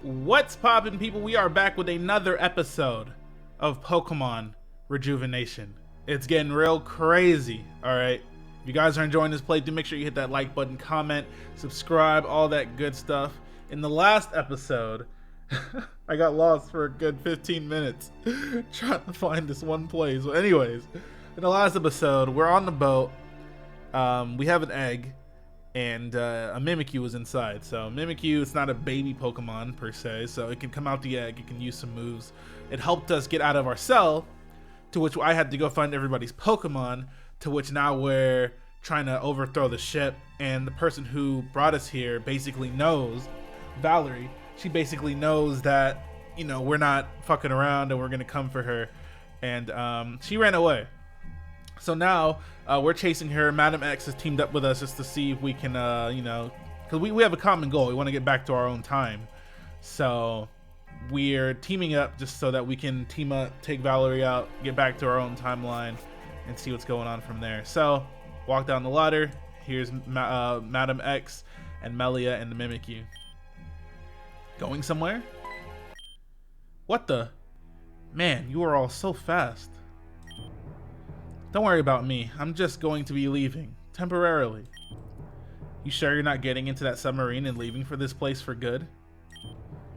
What's poppin', people? We are back with another episode of Pokemon Rejuvenation. It's getting real crazy, alright? If you guys are enjoying this playthrough, make sure you hit that like button, comment, subscribe, all that good stuff. In the last episode, I got lost for a good 15 minutes trying to find this one place. But anyways, in the last episode, we're on the boat. We have an egg. And a Mimikyu was inside. So Mimikyu, it's not a baby Pokemon per se, so it can come out the egg, it can use some moves. It helped us get out of our cell, to which I had to go find everybody's Pokemon, to which now we're trying to overthrow the ship. And the person who brought us here basically knows, Valarie, she basically knows that, you know, we're not fucking around and we're gonna come for her. And she ran away. So now we're chasing her. Madam X has teamed up with us just to see if we can, you know, because we have a common goal. We want to get back to our own time. So we're teaming up just so that we can team up, take Valarie out, get back to our own timeline, and see what's going on from there. So walk down the ladder. Here's Madam X and Melia and the Mimikyu. Going somewhere? What the? Man, you are all so fast. Don't worry about me. I'm just going to be leaving. Temporarily. You sure you're not getting into that submarine and leaving for this place for good?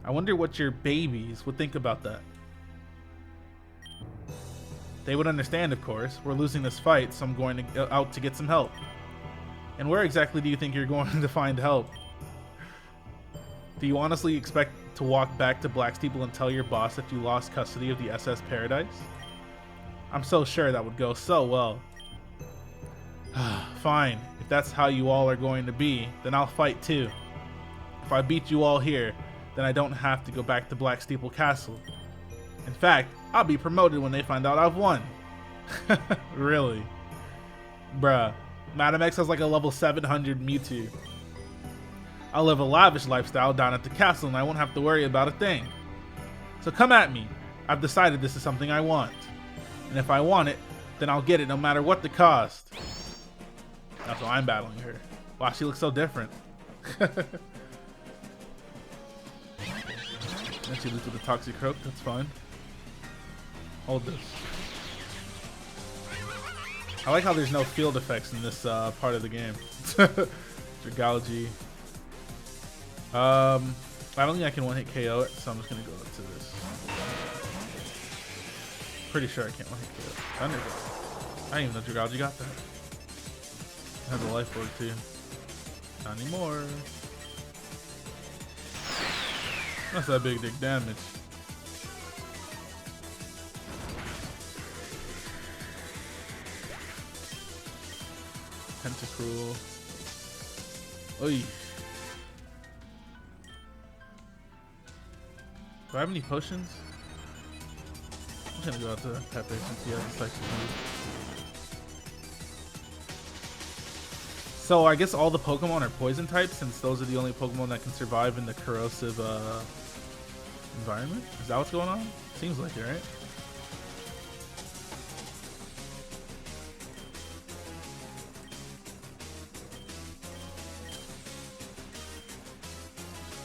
I wonder what your babies would think about that. They would understand, of course. We're losing this fight, so I'm going out to get some help. And where exactly do you think you're going to find help? Do you honestly expect to walk back to Blacksteeple and tell your boss that you lost custody of the SS Paradise? I'm so sure that would go so well. Fine, if that's how you all are going to be, then I'll fight too. If I beat you all here, then I don't have to go back to Blacksteeple Castle. In fact, I'll be promoted when they find out I've won. Really? Bruh, Madam X has like a level 700 Mewtwo. I'll live a lavish lifestyle down at the castle and I won't have to worry about a thing. So come at me. I've decided this is something I want. And if I want it, then I'll get it no matter what the cost. That's why I'm battling her. Wow, she looks so different. And she looks with the Toxic Croak, that's fine. Hold this. I like how there's no field effects in this part of the game. Dragalge. I don't think I can one-hit KO it, so I'm just gonna go to this. Pretty sure I can't one-hit KO it. Thunderbolt. I didn't even know Dragalge got that. It has a life orb too. Not anymore. That's that big dick damage. Tentacruel. Oy. Do I have any potions? I'm just gonna go out to Pepe since he has a psychic move. So I guess all the Pokemon are poison types since those are the only Pokemon that can survive in the corrosive environment? Is that what's going on? Seems like it, right?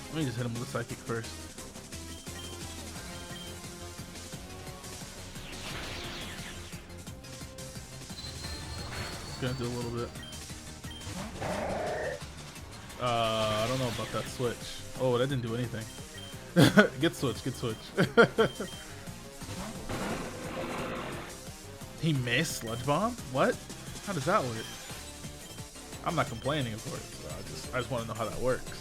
Let me just hit him with a Psychic first. Gonna do a little bit. I don't know about that switch. Oh, that didn't do anything. Good switch, good switch. He missed Sludge Bomb? What? How does that work? I'm not complaining, of course. I just want to know how that works.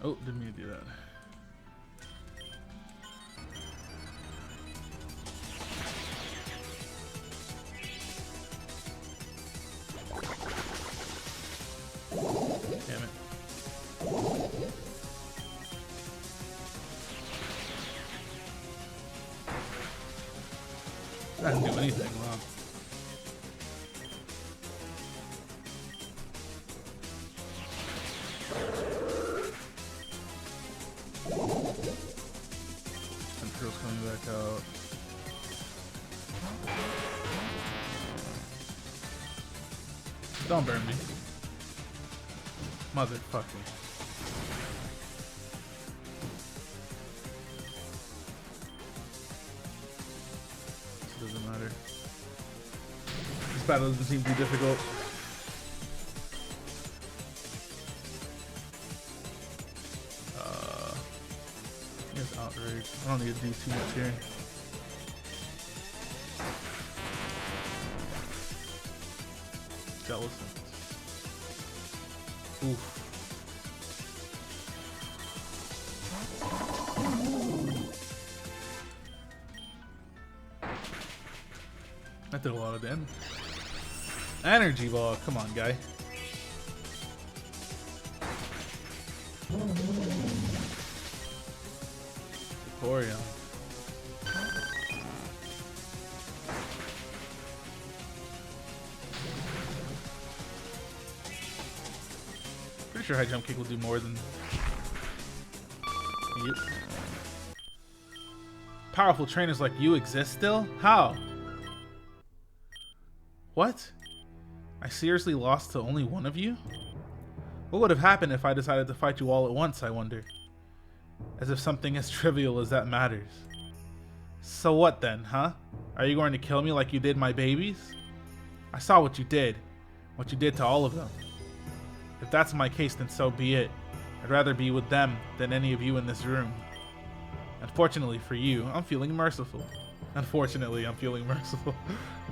Oh, didn't mean to do that. Damn it. That didn't do anything, wow. And girl's coming back out. Don't burn me. Motherfucker. It doesn't matter. This battle doesn't seem too difficult. Here's outrage. I don't need to do too much here. Jealous. Oof. That did a lot of damage. Energy ball, come on, guy. Victoria. Pretty sure high jump kick will do more than you. Powerful trainers like you exist still? How? What? I seriously lost to only one of you? What would have happened if I decided to fight you all at once, I wonder? As if something as trivial as that matters. So what then, huh? Are you going to kill me like you did my babies? I saw what you did to all of them. If that's my case, then so be it. I'd rather be with them than any of you in this room. Unfortunately for you, I'm feeling merciful. Unfortunately, I'm feeling merciful.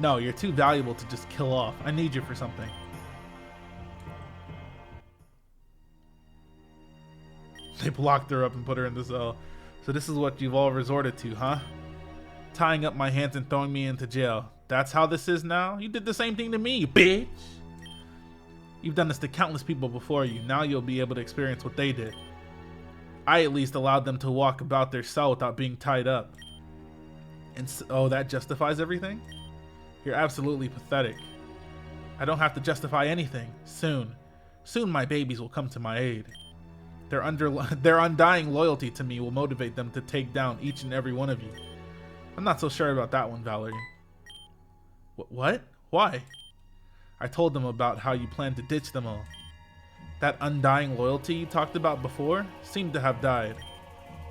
No, you're too valuable to just kill off. I need you for something. They blocked her up and put her in the cell. So this is what you've all resorted to, huh? Tying up my hands and throwing me into jail. That's how this is now? You did the same thing to me, bitch! You've done this to countless people before you. Now you'll be able to experience what they did. I at least allowed them to walk about their cell without being tied up. And so that justifies everything? You're absolutely pathetic. I don't have to justify anything. Soon my babies will come to my aid. Their undying loyalty to me will motivate them to take down each and every one of you. I'm not so sure about that one, Valarie. What? Why? I told them about how you plan to ditch them all. That undying loyalty you talked about before seemed to have died.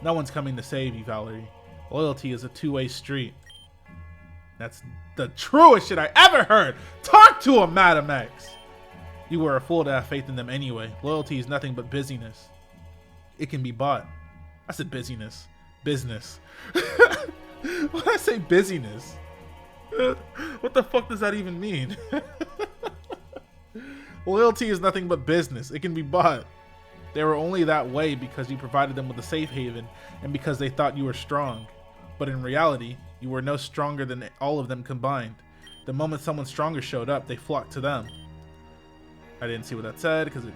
No one's coming to save you, Valarie. Loyalty is a two-way street. That's the truest shit I ever heard! Talk to him, Madam X! You were a fool to have faith in them anyway. Loyalty is nothing but busyness. It can be bought. I said busyness. Business. Why did I say busyness? What the fuck does that even mean? Loyalty is nothing but business. It can be bought. They were only that way because you provided them with a safe haven and because they thought you were strong. But in reality, you were no stronger than all of them combined. The moment someone stronger showed up, they flocked to them. I didn't see what that said because it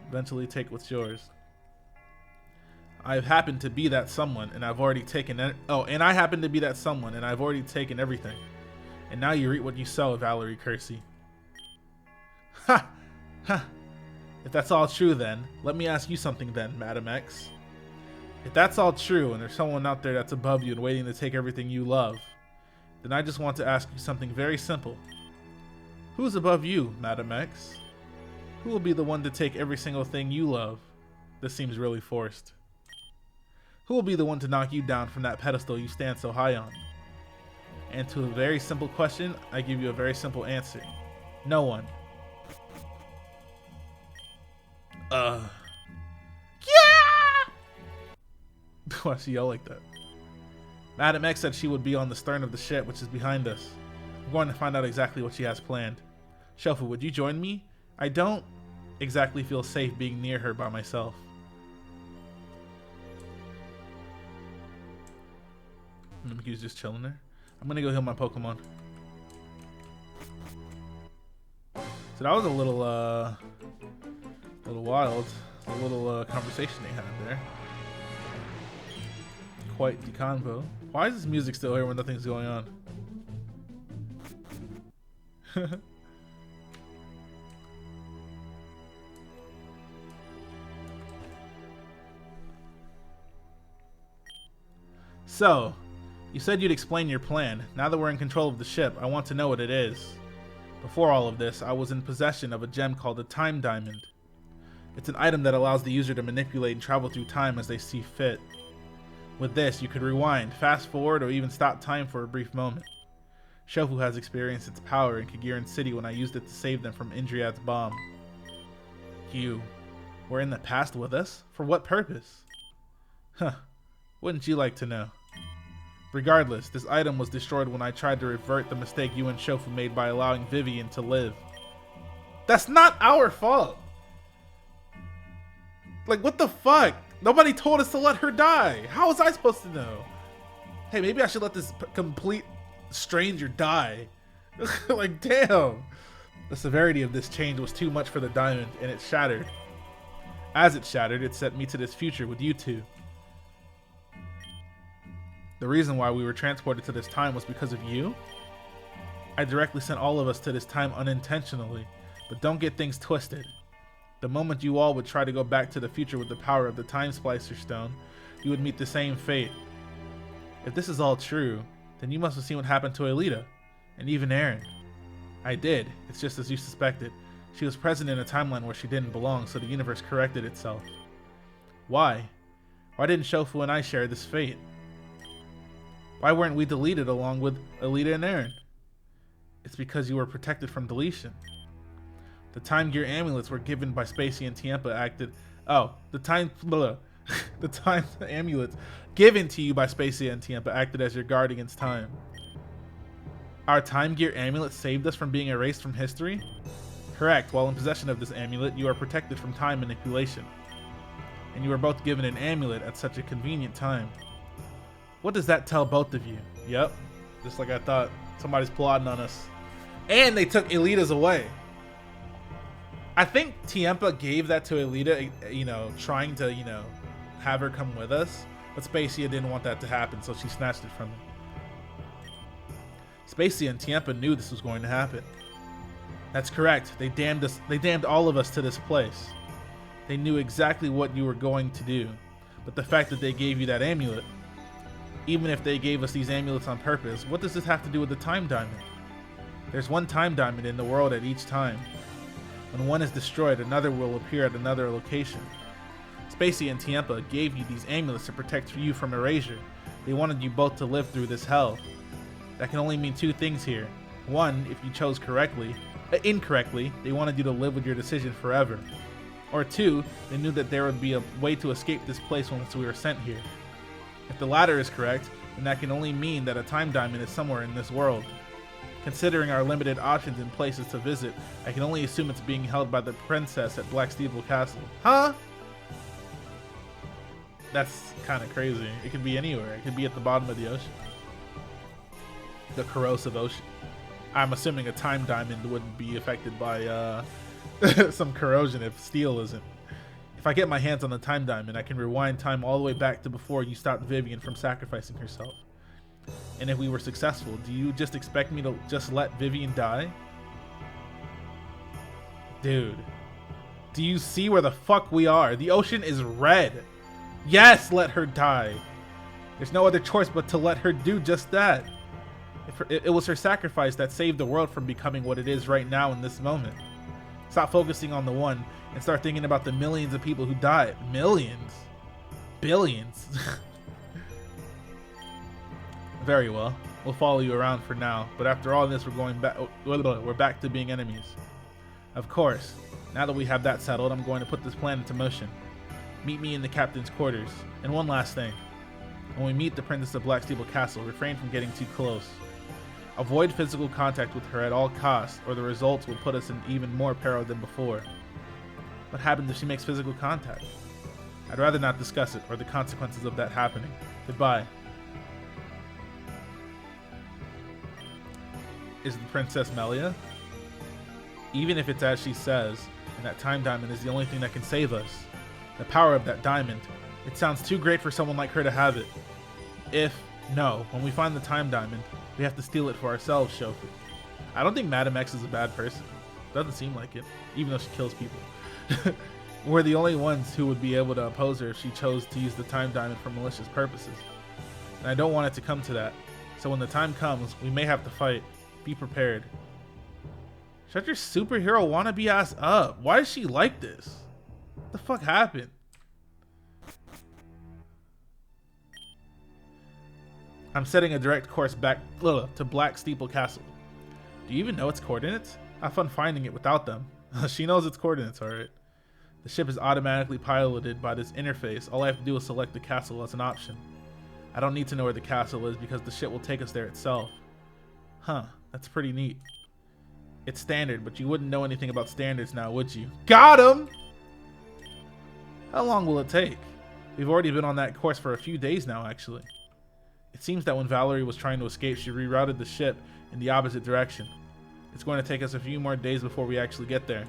eventually take what's yours. I've happened to be that someone and I've already taken I happen to be that someone and I've already taken everything. And now you reap what you sow, Valarie Kersey. Ha! Ha! If that's all true then, let me ask you something then, Madam X. If that's all true and there's someone out there that's above you and waiting to take everything you love, then I just want to ask you something very simple. Who's above you, Madam X? Who will be the one to take every single thing you love? This seems really forced. Who will be the one to knock you down from that pedestal you stand so high on? And to a very simple question, I give you a very simple answer. No one. Yeah! Why she yell like that? Madam X said she would be on the stern of the ship, which is behind us. I'm going to find out exactly what she has planned. Shofu, would you join me? I don't exactly feel safe being near her by myself. He's just chilling there. I'm gonna go heal my Pokemon. So that was a little wild. A little conversation they had there. Quite the convo. Why is this music still here when nothing's going on? So, you said you'd explain your plan. Now that we're in control of the ship, I want to know what it is. Before all of this, I was in possession of a gem called a Time Diamond. It's an item that allows the user to manipulate and travel through time as they see fit. With this, you could rewind, fast forward, or even stop time for a brief moment. Shofu has experienced its power in Kagiran City when I used it to save them from Indriat's bomb. You were in the past with us? For what purpose? Huh. Wouldn't you like to know? Regardless, this item was destroyed when I tried to revert the mistake you and Shofu made by allowing Vivian to live. That's not our fault! Like, what the fuck? Nobody told us to let her die. How was I supposed to know? Hey, maybe I should let this complete stranger die. Like, damn. The severity of this change was too much for the diamond, and it shattered. As it shattered, it sent me to this future with you two. The reason why we were transported to this time was because of you? I directly sent all of us to this time unintentionally, but don't get things twisted. The moment you all would try to go back to the future with the power of the Time Splicer Stone, you would meet the same fate. If this is all true, then you must have seen what happened to Alita, and even Eren. I did, it's just as you suspected. She was present in a timeline where she didn't belong, so the universe corrected itself. Why? Why didn't Shofu and I share this fate? Why weren't we deleted along with Alita and Eren? It's because you were protected from deletion. The Time Gear amulets were given by Spacey and Tiempa acted... Oh, the Time amulets given to you by Spacey and Tiempa acted as your guard against time. Our Time Gear amulet saved us from being erased from history? Correct. While in possession of this amulet, you are protected from time manipulation. And you were both given an amulet at such a convenient time. What does that tell both of you? Yep. Just like I thought. Somebody's plotting on us. And they took Alita's away. I think Tiempa gave that to Alita, you know, trying to, you know, have her come with us. But Spacia didn't want that to happen, so she snatched it from him. Spacey and Tiempa knew this was going to happen. That's correct. They damned us. They damned all of us to this place. They knew exactly what you were going to do. But the fact that they gave you that amulet, even if they gave us these amulets on purpose, what does this have to do with the Time Diamond? There's one Time Diamond in the world at each time. When one is destroyed, another will appear at another location. Spacey and Tiempa gave you these amulets to protect you from erasure. They wanted you both to live through this hell. That can only mean two things here. One, if you chose incorrectly, they wanted you to live with your decision forever. Or two, they knew that there would be a way to escape this place once we were sent here. If the latter is correct, then that can only mean that a Time Diamond is somewhere in this world. Considering our limited options and places to visit, I can only assume it's being held by the princess at Blacksteeple Castle. Huh? That's kind of crazy. It could be anywhere. It could be at the bottom of the ocean. The corrosive ocean. I'm assuming a Time Diamond wouldn't be affected by some corrosion if steel isn't. If I get my hands on the Time Diamond, I can rewind time all the way back to before you stopped Vivian from sacrificing herself. And if we were successful, do you just expect me to just let Vivian die? Dude, do you see where the fuck we are? The ocean is red. Yes, let her die. There's no other choice but to let her do just that. It was her sacrifice that saved the world from becoming what it is right now in this moment. Stop focusing on the one and start thinking about the millions of people who died. Millions. Billions. Very well. We'll follow you around for now, but after all this, we're back to being enemies. Of course. Now that we have that settled, I'm going to put this plan into motion. Meet me in the captain's quarters. And one last thing. When we meet the Princess of Blacksteeple Castle, refrain from getting too close. Avoid physical contact with her at all costs, or the results will put us in even more peril than before. What happens if she makes physical contact? I'd rather not discuss it, or the consequences of that happening. Goodbye. Is the Princess Melia? Even if it's as she says, and that Time Diamond is the only thing that can save us. The power of that diamond. It sounds too great for someone like her to have it. When we find the Time Diamond, we have to steal it for ourselves, Shofu. I don't think Madam X is a bad person. Doesn't seem like it, even though she kills people. We're the only ones who would be able to oppose her if she chose to use the Time Diamond for malicious purposes. And I don't want it to come to that. So when the time comes, we may have to fight. Be prepared. Shut your superhero wannabe ass up. Why is she like this? What the fuck happened? I'm setting a direct course back to Blacksteeple Castle. Do you even know its coordinates? Have fun finding it without them. She knows its coordinates, alright. The ship is automatically piloted by this interface. All I have to do is select the castle as an option. I don't need to know where the castle is because the ship will take us there itself. Huh, that's pretty neat. It's standard, but you wouldn't know anything about standards now, would you? Got him! How long will it take? We've already been on that course for a few days now, actually. It seems that when Valarie was trying to escape, she rerouted the ship in the opposite direction. It's going to take us a few more days before we actually get there.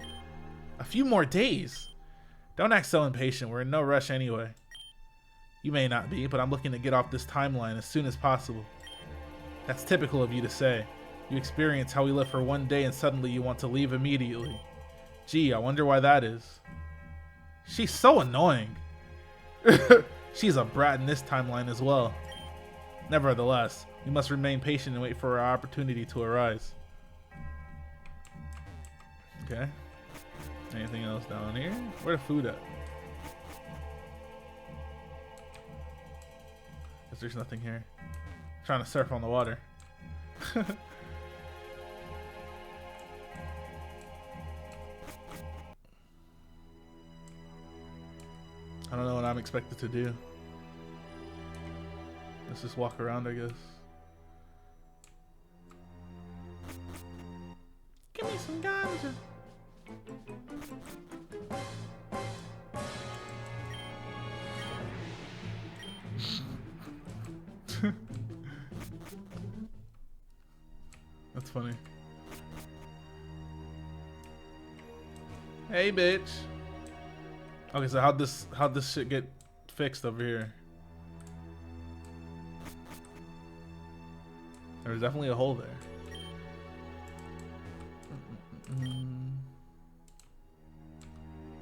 A few more days? Don't act so impatient. We're in no rush anyway. You may not be, but I'm looking to get off this timeline as soon as possible. That's typical of you to say. You experience how we live for one day and suddenly you want to leave immediately. Gee, I wonder why that is. She's so annoying. She's a brat in this timeline as well. Nevertheless, we must remain patient and wait for our opportunity to arise. Okay. Anything else down here? Where the food at? Guess there's nothing here. I'm trying to surf on the water. I don't know what I'm expected to do. Let's just walk around, I guess. Give me some ganja. That's funny. Hey, bitch. Okay, so how'd this shit get fixed over here? There's definitely a hole there.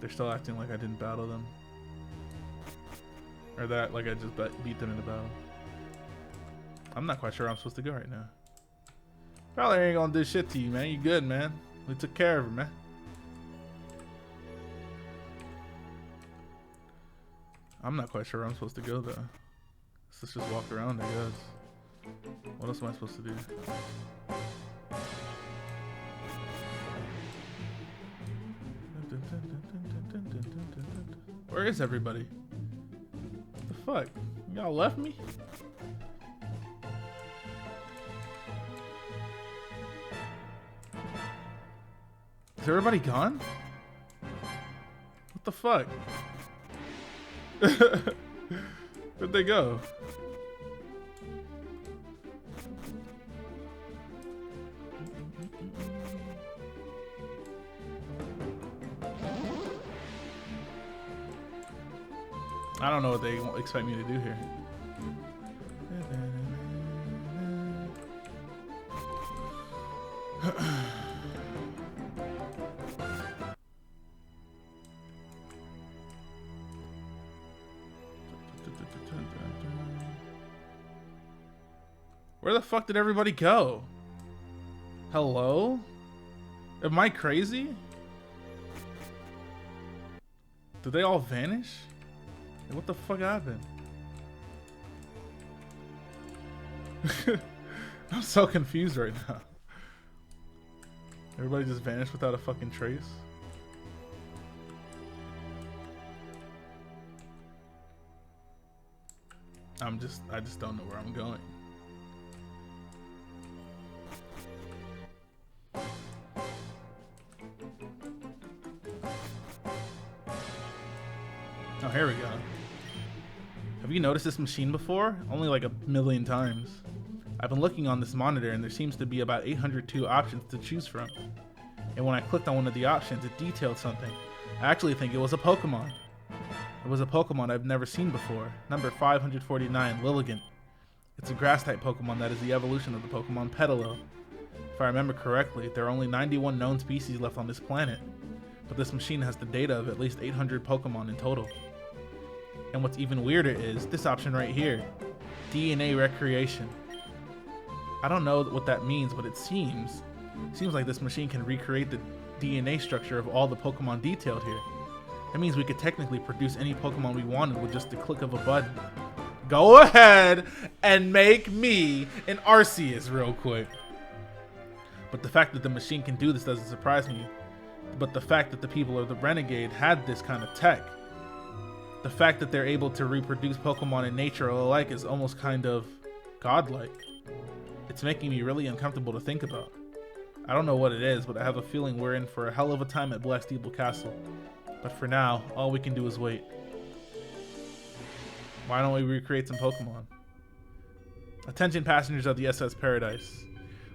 They're still acting like I didn't battle them. Or that like I just beat them in the battle. I'm not quite sure where I'm supposed to go right now. Probably ain't gonna do shit to you, man. You good, man. We took care of her, man. I'm not quite sure where I'm supposed to go, though. Let's just walk around, I guess. What else am I supposed to do? Where is everybody? What the fuck? Y'all left me? Is everybody gone? What the fuck? Where'd they go? I don't know what they expect me to do here. Where the fuck did everybody go? Hello? Am I crazy? Did they all vanish? What the fuck happened? I'm so confused right now. Everybody just vanished without a fucking trace. I just don't know where I'm going. Oh, here we go. Have you noticed this machine before? Only like 1,000,000 times. I've been looking on this monitor and there seems to be about 802 options to choose from. And when I clicked on one of the options, it detailed something. I actually think it was a Pokemon. It was a Pokemon I've never seen before. Number 549, Lilligant. It's a grass-type Pokemon that is the evolution of the Pokemon Petalil. If I remember correctly, there are only 91 known species left on this planet. But this machine has the data of at least 800 Pokemon in total. And what's even weirder is this option right here. DNA recreation. I don't know what that means, but it seems like this machine can recreate the DNA structure of all the Pokemon detailed here. That means we could technically produce any Pokemon we wanted with just the click of a button. Go ahead and make me an Arceus real quick. But the fact that the machine can do this doesn't surprise me. But the fact that the people of the Renegade had this kind of tech, the fact that they're able to reproduce Pokemon in nature alike is almost kind of godlike. It's making me really uncomfortable to think about. I don't know what it is, but I have a feeling we're in for a hell of a time at Blacksteeple Castle. But for now, all we can do is wait. Why don't we recreate some Pokemon? Attention passengers of the SS Paradise.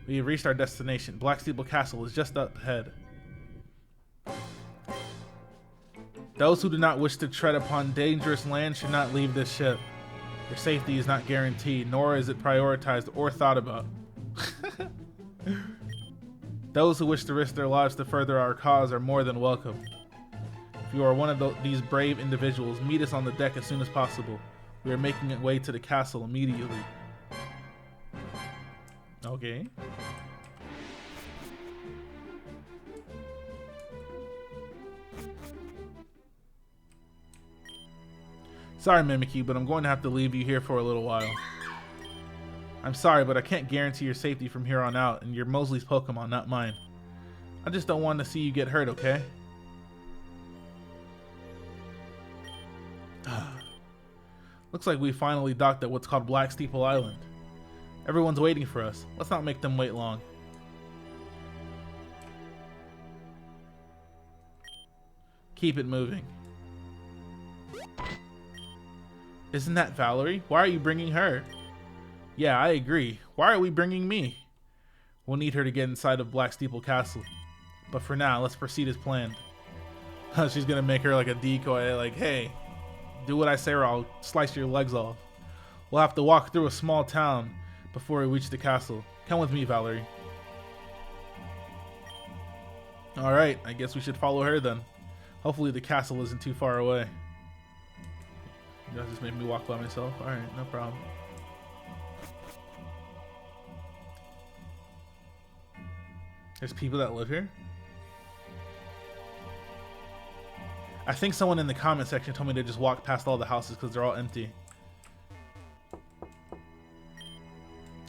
We have reached our destination. Blacksteeple Castle is just up ahead. Those who do not wish to tread upon dangerous land should not leave this ship. Your safety is not guaranteed, nor is it prioritized or thought about. Those who wish to risk their lives to further our cause are more than welcome. If you are one of these brave individuals, meet us on the deck as soon as possible. We are making our way to the castle immediately. Okay. Sorry, Mimikyu, but I'm going to have to leave you here for a little while. I'm sorry, but I can't guarantee your safety from here on out, and you're Mosley's Pokemon, not mine. I just don't want to see you get hurt, okay? Looks like we finally docked at what's called Blacksteeple Island. Everyone's waiting for us. Let's not make them wait long. Keep it moving. Isn't that Valarie? Why are you bringing her? Yeah, I agree. Why are we bringing me? We'll need her to get inside of Blacksteeple Castle. But for now, let's proceed as planned. She's gonna make her like a decoy, like, hey, do what I say or I'll slice your legs off. We'll have to walk through a small town before we reach the castle. Come with me, Valarie. Alright, I guess we should follow her then. Hopefully the castle isn't too far away. You guys just made me walk by myself? Alright, no problem. There's people that live here? I think someone in the comment section told me to just walk past all the houses because they're all empty.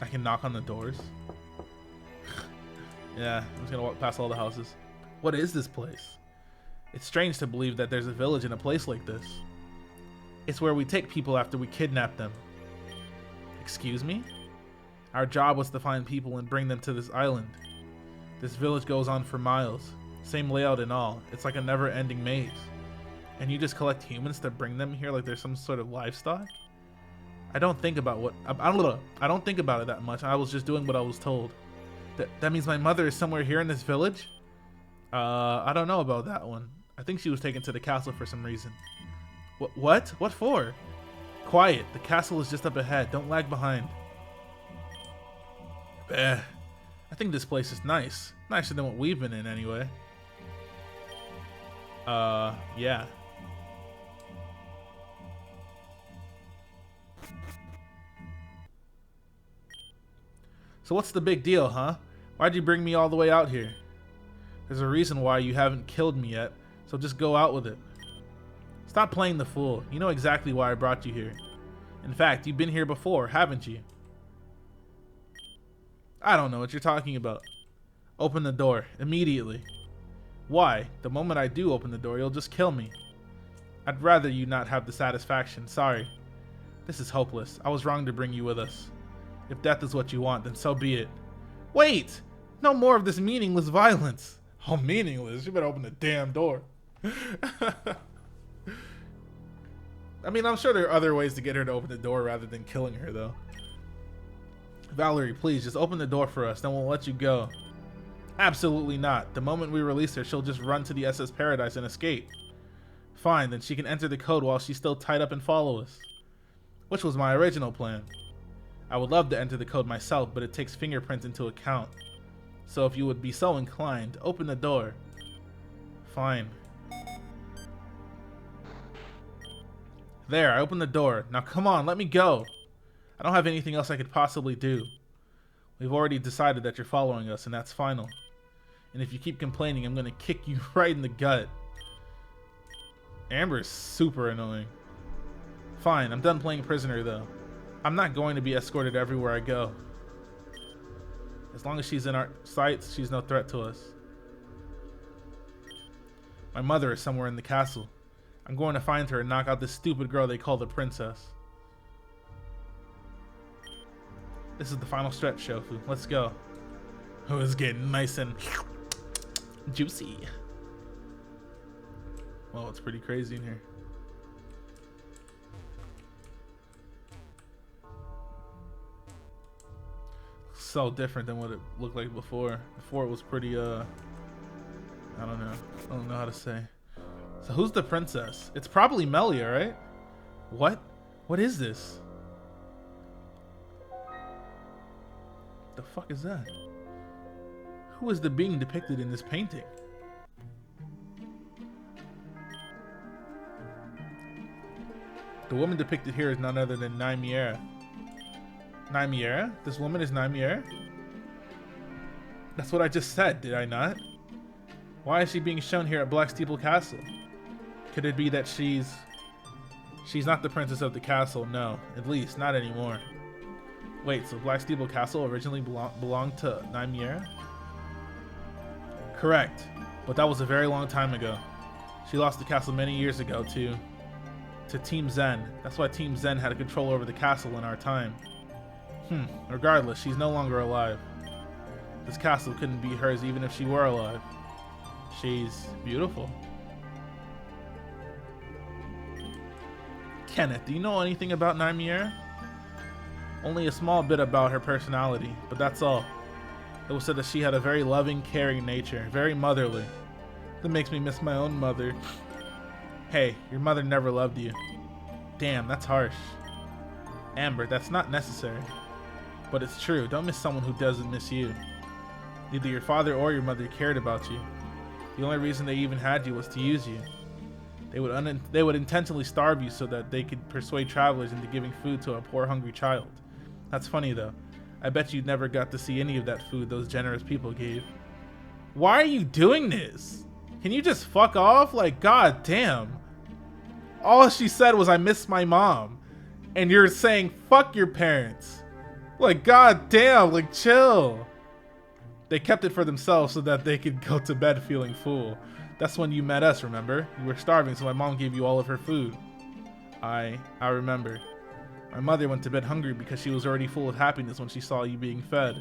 I can knock on the doors. Yeah, I'm just gonna walk past all the houses. What is this place? It's strange to believe that there's a village in a place like this. It's where we take people after we kidnap them. Excuse me? Our job was to find people and bring them to this island. This village goes on for miles. Same layout and all. It's like a never-ending maze. And you just collect humans to bring them here like there's some sort of livestock? I don't think about it that much. I was just doing what I was told. That means my mother is somewhere here in this village? I don't know about that one. I think she was taken to the castle for some reason. What? What for? Quiet. The castle is just up ahead. Don't lag behind. I think this place is nice. Nicer than what we've been in anyway. Yeah. So what's the big deal, huh? Why'd you bring me all the way out here? There's a reason why you haven't killed me yet, so just go out with it. Stop playing the fool. You know exactly why I brought you here. In fact, you've been here before, haven't you? I don't know what you're talking about. Open the door, immediately. Why? The moment I do open the door, you'll just kill me. I'd rather you not have the satisfaction, sorry. This is hopeless. I was wrong to bring you with us. If death is what you want, then so be it. Wait! No more of this meaningless violence. Oh, meaningless? You better open the damn door. I mean, I'm sure there are other ways to get her to open the door rather than killing her, though. Valarie, please, just open the door for us, then we'll let you go. Absolutely not. The moment we release her, she'll just run to the SS Paradise and escape. Fine, then she can enter the code while she's still tied up and follow us. Which was my original plan. I would love to enter the code myself, but it takes fingerprints into account. So if you would be so inclined, open the door. Fine. There, I opened the door. Now come on, let me go. I don't have anything else I could possibly do. We've already decided that you're following us, and that's final. And if you keep complaining, I'm gonna kick you right in the gut. Amber is super annoying. Fine, I'm done playing prisoner though. I'm not going to be escorted everywhere I go. As long as she's in our sights, she's no threat to us. My mother is somewhere in the castle. I'm going to find her and knock out this stupid girl they call the princess. This is the final stretch, Shofu. Let's go. Oh, it's getting nice and juicy. Well, it's pretty crazy in here. So different than what it looked like before. Before it was pretty, I don't know. I don't know how to say. So who's the princess? It's probably Melia, right? What? What is this? The fuck is that? Who is the being depicted in this painting? The woman depicted here is none other than Nymeria. Nymeria? This woman is Nymeria? That's what I just said, did I not? Why is she being shown here at Blacksteeple Castle? Could it be that she's not the princess of the castle? No, at least not anymore. Wait, so Blacksteeple Castle originally belonged to Nymeria? Correct, but that was a very long time ago. She lost the castle many years ago to Team Zen. That's why Team Zen had control over the castle in our time. Regardless, she's no longer alive. This castle couldn't be hers even if she were alive. She's beautiful. Kenneth, do you know anything about Nymeria? Only a small bit about her personality, but that's all. It was said that she had a very loving, caring nature, very motherly. That makes me miss my own mother. Hey, your mother never loved you. Damn, that's harsh. Amber, that's not necessary. But it's true, don't miss someone who doesn't miss you. Neither your father or your mother cared about you. The only reason they even had you was to use you. They would intentionally starve you so that they could persuade travelers into giving food to a poor, hungry child. That's funny though. I bet you never got to see any of that food those generous people gave. Why are you doing this? Can you just fuck off? Like, god damn. All she said was, I miss my mom. And you're saying, fuck your parents. Like, god damn, like, chill. They kept it for themselves so that they could go to bed feeling full. That's when you met us, remember? You were starving, so my mom gave you all of her food. I remember. My mother went to bed hungry because she was already full of happiness when she saw you being fed.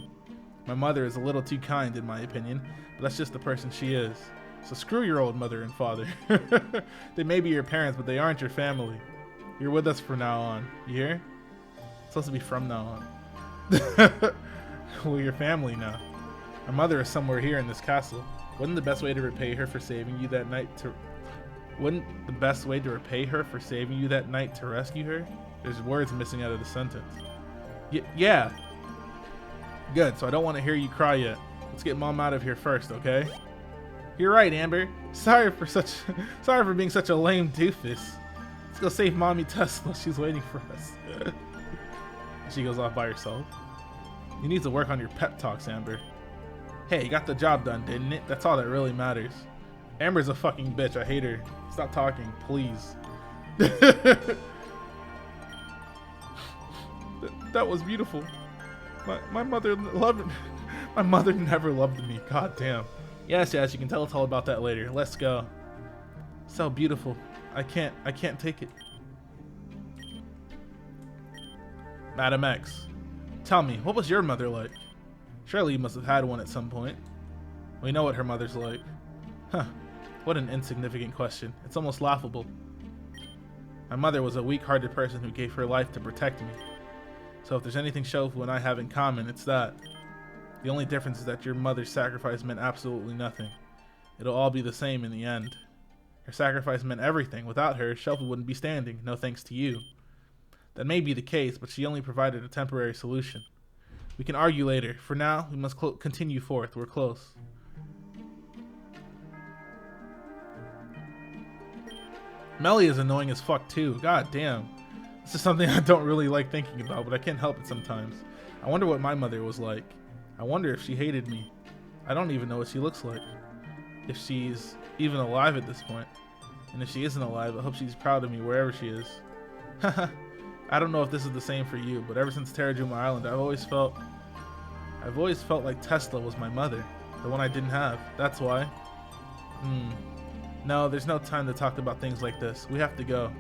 My mother is a little too kind, in my opinion, but that's just the person she is. So screw your old mother and father. They may be your parents, but they aren't your family. You're with us from now on. You hear? It's supposed to be from now on. Well, your family now. My mother is somewhere here in this castle. Wouldn't the best way to repay her for saving you that night to rescue her? There's words missing out of the sentence. Yeah. Good, so I don't want to hear you cry yet. Let's get mom out of here first, okay? You're right, Amber. Sorry for being such a lame doofus. Let's go save mommy Tesla. She's waiting for us. She goes off by herself. You need to work on your pep talks, Amber. Hey, you got the job done, didn't it? That's all that really matters. Amber's a fucking bitch. I hate her. Stop talking, please. That was beautiful. My mother loved me. My mother never loved me. God damn. Yes, you can tell us all about that later. Let's go. So beautiful. I can't take it. Madam X, tell me, what was your mother like? Surely you must have had one at some point. We know what her mother's like. Huh. What an insignificant question. It's almost laughable. My mother was a weak-hearted person who gave her life to protect me. So if there's anything Shofu and I have in common, it's that. The only difference is that your mother's sacrifice meant absolutely nothing. It'll all be the same in the end. Her sacrifice meant everything. Without her, Shofu wouldn't be standing, no thanks to you. That may be the case, but she only provided a temporary solution. We can argue later. For now, we must continue forth. We're close. Melly is annoying as fuck too. God damn. This is something I don't really like thinking about, but I can't help it sometimes. I wonder what my mother was like. I wonder if she hated me. I don't even know what she looks like. If she's even alive at this point. And if she isn't alive, I hope she's proud of me wherever she is. I don't know if this is the same for you, but ever since Terrajuma Island, I've always felt like Tesla was my mother. The one I didn't have. That's why. No, there's no time to talk about things like this. We have to go.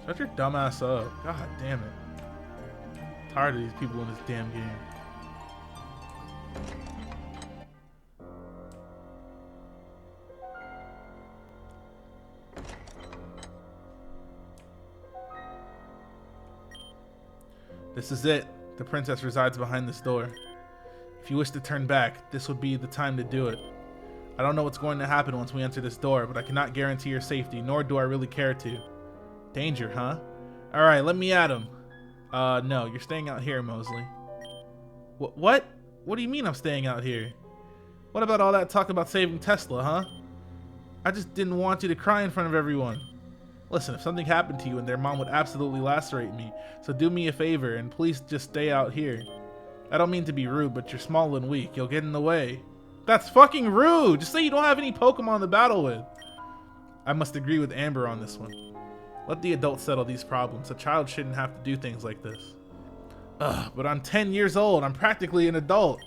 Shut your dumb ass up. God damn it. I'm tired of these people in this damn game. This is it. The princess resides behind this door. If you wish to turn back, this would be the time to do it. I don't know what's going to happen once we enter this door, but I cannot guarantee your safety, nor do I really care to. Danger, huh? Alright, let me at him. No, you're staying out here, Mosley. What? What do you mean I'm staying out here? What about all that talk about saving Tesla, huh? I just didn't want you to cry in front of everyone. Listen, if something happened to you and their mom would absolutely lacerate me, so do me a favor and please just stay out here. I don't mean to be rude, but you're small and weak. You'll get in the way. That's fucking rude! Just say you don't have any Pokemon to battle with. I must agree with Amber on this one. Let the adults settle these problems. A child shouldn't have to do things like this. Ugh, but I'm 10 years old. I'm practically an adult.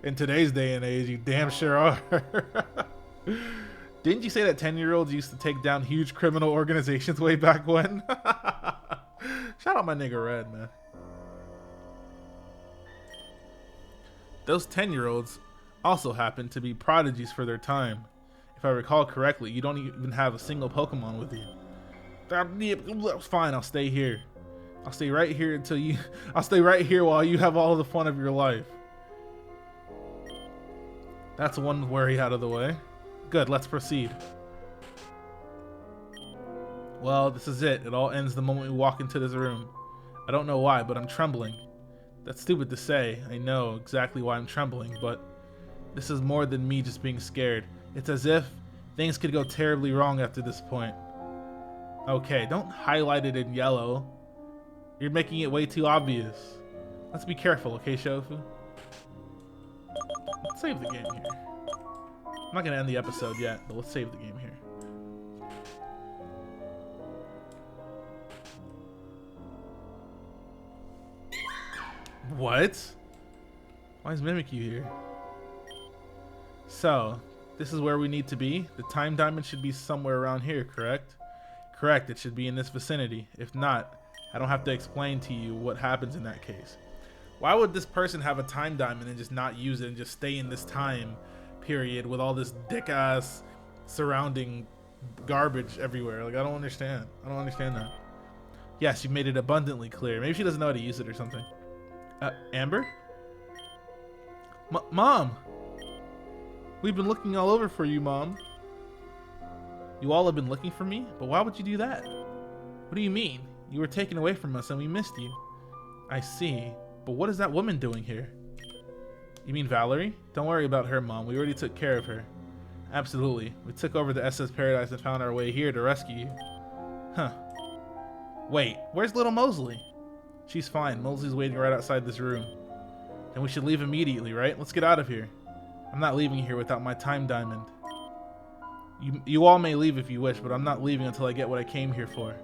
In today's day and age, you damn sure are. Didn't you say that 10-year-olds used to take down huge criminal organizations way back when? Shout out my nigga Red, man. Those 10-year-olds also happen to be prodigies for their time. If I recall correctly, you don't even have a single Pokemon with you. Fine, I'll stay here. I'll stay right here until you... I'll stay right here while you have all the fun of your life. That's one worry out of the way. Good, let's proceed. Well, this is it. It all ends the moment we walk into this room. I don't know why, but I'm trembling. That's stupid to say. I know exactly why I'm trembling, but this is more than me just being scared. It's as if things could go terribly wrong after this point. Okay, don't highlight it in yellow. You're making it way too obvious. Let's be careful, okay, Shofu? Let's save the game here. I'm not gonna end the episode yet, but let's save the game here. What? Why is Mimikyu here? So, this is where we need to be. The time diamond should be somewhere around here, correct? Correct, it should be in this vicinity. If not, I don't have to explain to you what happens in that case. Why would this person have a time diamond and just not use it and just stay in this time period with all this dick-ass surrounding garbage everywhere? Like, I don't understand. I don't understand that. Yes, you made it abundantly clear. Maybe she doesn't know how to use it or something. Amber? Mom! We've been looking all over for you, Mom. You all have been looking for me? But why would you do that? What do you mean? You were taken away from us and we missed you. I see. But what is that woman doing here? You mean Valarie? Don't worry about her, Mom. We already took care of her. Absolutely. We took over the SS Paradise and found our way here to rescue you. Huh. Wait, where's little Mosley? She's fine. Mosley's waiting right outside this room. Then we should leave immediately, right? Let's get out of here. I'm not leaving here without my time diamond. You all may leave if you wish, but I'm not leaving until I get what I came here for.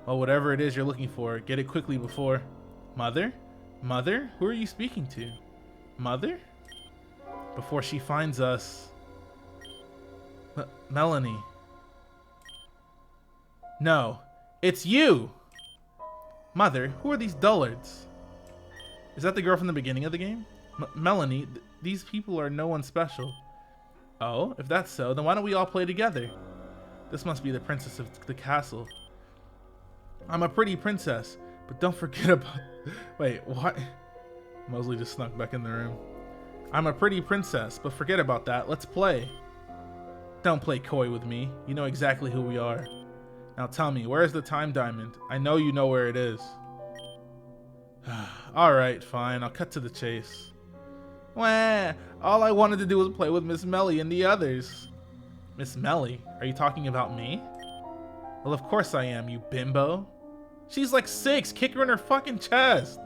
Well, whatever it is you're looking for, get it quickly before... Mother? Mother? Who are you speaking to? Mother? Before she finds us... Melanie. No. It's you! Mother, who are these dullards? Is that the girl from the beginning of the game? Melanie, these people are no one special. Oh, if that's so, then why don't we all play together? This must be the princess of the castle. I'm a pretty princess, but don't forget about... Wait, what? Mosley just snuck back in the room. I'm a pretty princess, but forget about that. Let's play. Don't play coy with me. You know exactly who we are. Now tell me, where is the time diamond? I know you know where it is. Alright, fine. I'll cut to the chase. Wah! All I wanted to do was play with Miss Melly and the others. Miss Melly? Are you talking about me? Well, of course I am, you bimbo. She's like 6, kick her in her fucking chest.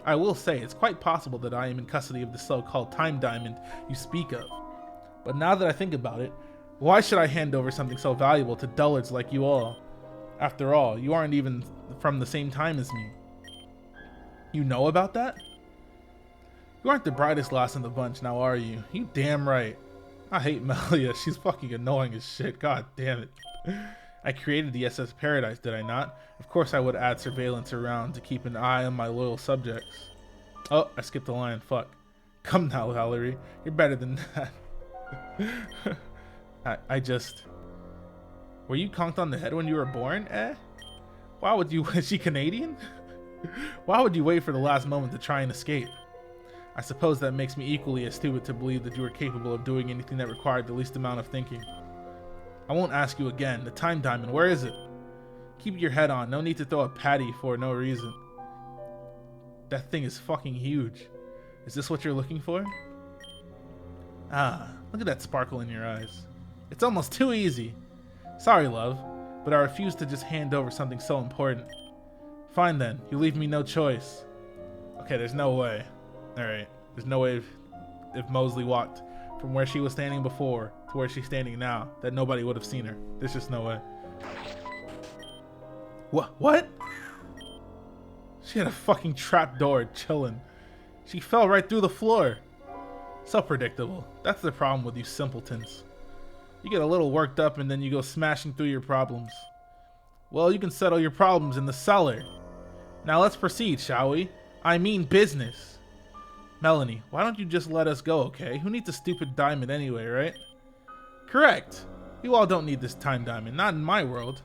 I will say, it's quite possible that I am in custody of the so-called time diamond you speak of. But now that I think about it, why should I hand over something so valuable to dullards like you all? After all, you aren't even from the same time as me. You know about that? You aren't the brightest lass in the bunch now, are you? You damn right. I hate Melia, she's fucking annoying as shit, god damn it. I created the SS Paradise, did I not? Of course I would add surveillance around to keep an eye on my loyal subjects. Oh, I skipped a line, fuck. Come now, Valarie, you're better than that. I just... Were you conked on the head when you were born, eh? Why would you... Is she Canadian? Why would you wait for the last moment to try and escape? I suppose that makes me equally as stupid to believe that you were capable of doing anything that required the least amount of thinking. I won't ask you again. The time diamond, where is it? Keep your head on. No need to throw a patty for no reason. That thing is fucking huge. Is this what you're looking for? Ah, look at that sparkle in your eyes. It's almost too easy. Sorry, love, but I refuse to just hand over something so important. Fine then, you leave me no choice. Okay, there's no way. Alright, there's no way if Mosley walked from where she was standing before to where she's standing now, that nobody would have seen her. There's just no way. What? She had a fucking trap door chilling. She fell right through the floor. So predictable. That's the problem with you simpletons. You get a little worked up and then you go smashing through your problems. Well, you can settle your problems in the cellar. Now let's proceed, shall we? I mean business. Melanie, why don't you just let us go, okay? Who needs a stupid diamond anyway, right? Correct. You all don't need this time diamond, not in my world.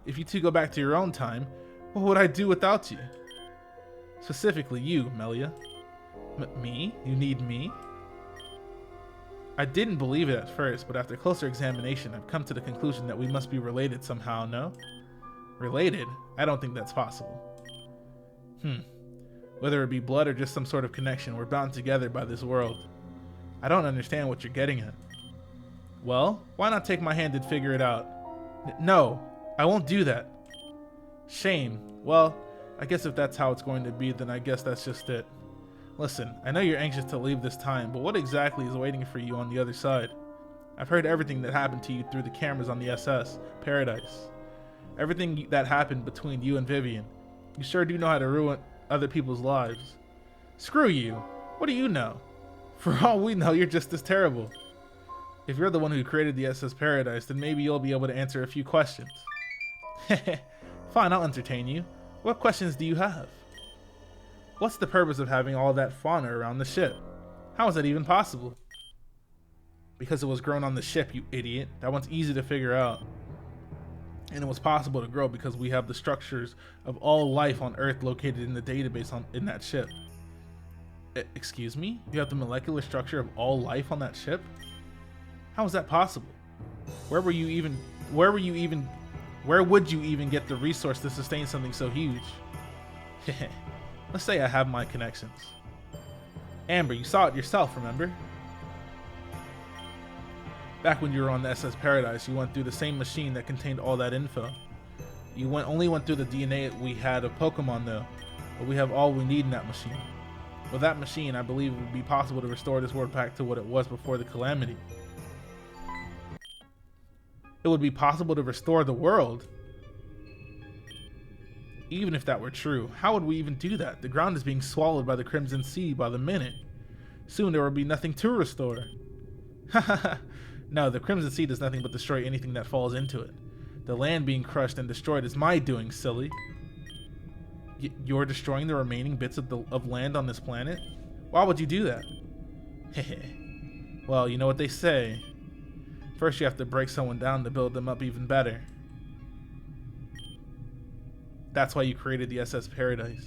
If you two go back to your own time, what would I do without you? Specifically you, Melia. Me? You need me? I didn't believe it at first, but after closer examination, I've come to the conclusion that we must be related somehow, no? Related? I don't think that's possible. Whether it be blood or just some sort of connection, we're bound together by this world. I don't understand what you're getting at. Well, why not take my hand and figure it out? No, I won't do that. Shame. Well, I guess if that's how it's going to be, then I guess that's just it. Listen, I know you're anxious to leave this time, but what exactly is waiting for you on the other side? I've heard everything that happened to you through the cameras on the SS Paradise. Everything that happened between you and Vivian. You sure do know how to ruin other people's lives. Screw you. What do you know? For all we know, you're just as terrible. If you're the one who created the SS Paradise, then maybe you'll be able to answer a few questions. Fine, I'll entertain you. What questions do you have? What's the purpose of having all that fauna around the ship? How is that even possible? Because it was grown on the ship, you idiot. That one's easy to figure out. And it was possible to grow because we have the structures of all life on Earth located in the database in that ship. Excuse me? You have the molecular structure of all life on that ship? How is that possible? Where would you even get the resource to sustain something so huge? Let's say I have my connections. Amber, you saw it yourself, remember? Back when you were on the SS Paradise, you went through the same machine that contained all that info. You only went through the DNA we had of Pokemon though, but we have all we need in that machine. With that machine, I believe it would be possible to restore this world back to what it was before the calamity. It would be possible to restore the world? Even if that were true, how would we even do that? The ground is being swallowed by the Crimson Sea by the minute. Soon there will be nothing to restore. No, the Crimson Sea does nothing but destroy anything that falls into it. The land being crushed and destroyed is my doing, silly. You're destroying the remaining bits of land on this planet? Why would you do that? Well, you know what they say. First you have to break someone down to build them up even better. That's why you created the SS Paradise.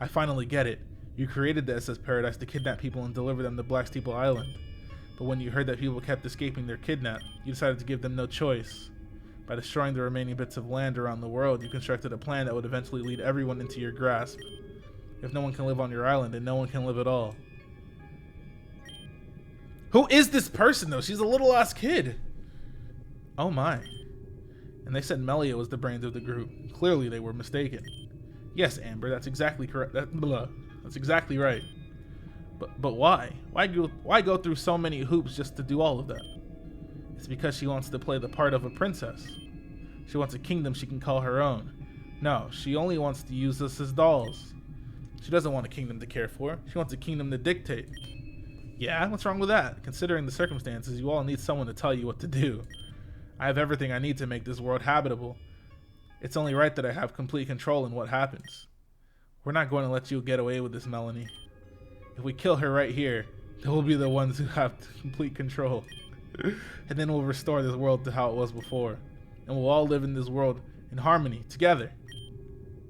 I finally get it. You created the SS Paradise to kidnap people and deliver them to Blacksteeple Island. But when you heard that people kept escaping their kidnap, you decided to give them no choice. By destroying the remaining bits of land around the world, you constructed a plan that would eventually lead everyone into your grasp. If no one can live on your island, then no one can live at all. Who is this person though? She's a little ass kid. Oh my. And they said Melia was the brains of the group. Clearly they were mistaken. Yes, Amber, that's exactly correct. That's exactly right. But why? Why go through so many hoops just to do all of that? It's because she wants to play the part of a princess. She wants a kingdom she can call her own. No, she only wants to use us as dolls. She doesn't want a kingdom to care for. She wants a kingdom to dictate. Yeah, what's wrong with that? Considering the circumstances, you all need someone to tell you what to do. I have everything I need to make this world habitable. It's only right that I have complete control in what happens. We're not going to let you get away with this, Melanie. If we kill her right here, then we'll be the ones who have complete control. And then we'll restore this world to how it was before. And we'll all live in this world in harmony, together.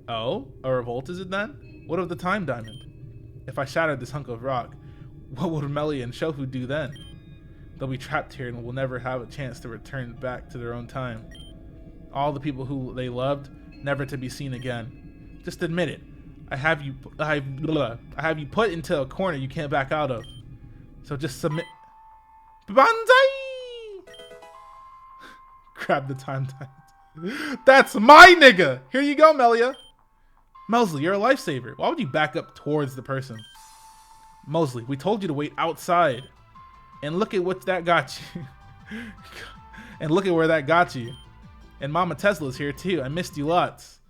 Oh? A revolt is it then? What of the time diamond? If I shattered this hunk of rock, what would Melia and Shofu do then? They'll be trapped here and will never have a chance to return back to their own time. All the people who they loved, never to be seen again. Just admit it. I have you put into a corner you can't back out of. So just submit. Banzai! Grab the time diamond. That's my nigga! Here you go, Melia. Mosley, you're a lifesaver. Why would you back up towards the person? Mosley, we told you to wait outside. And look at what that got you. And look at where that got you. And Mama Tesla's here too. I missed you lots.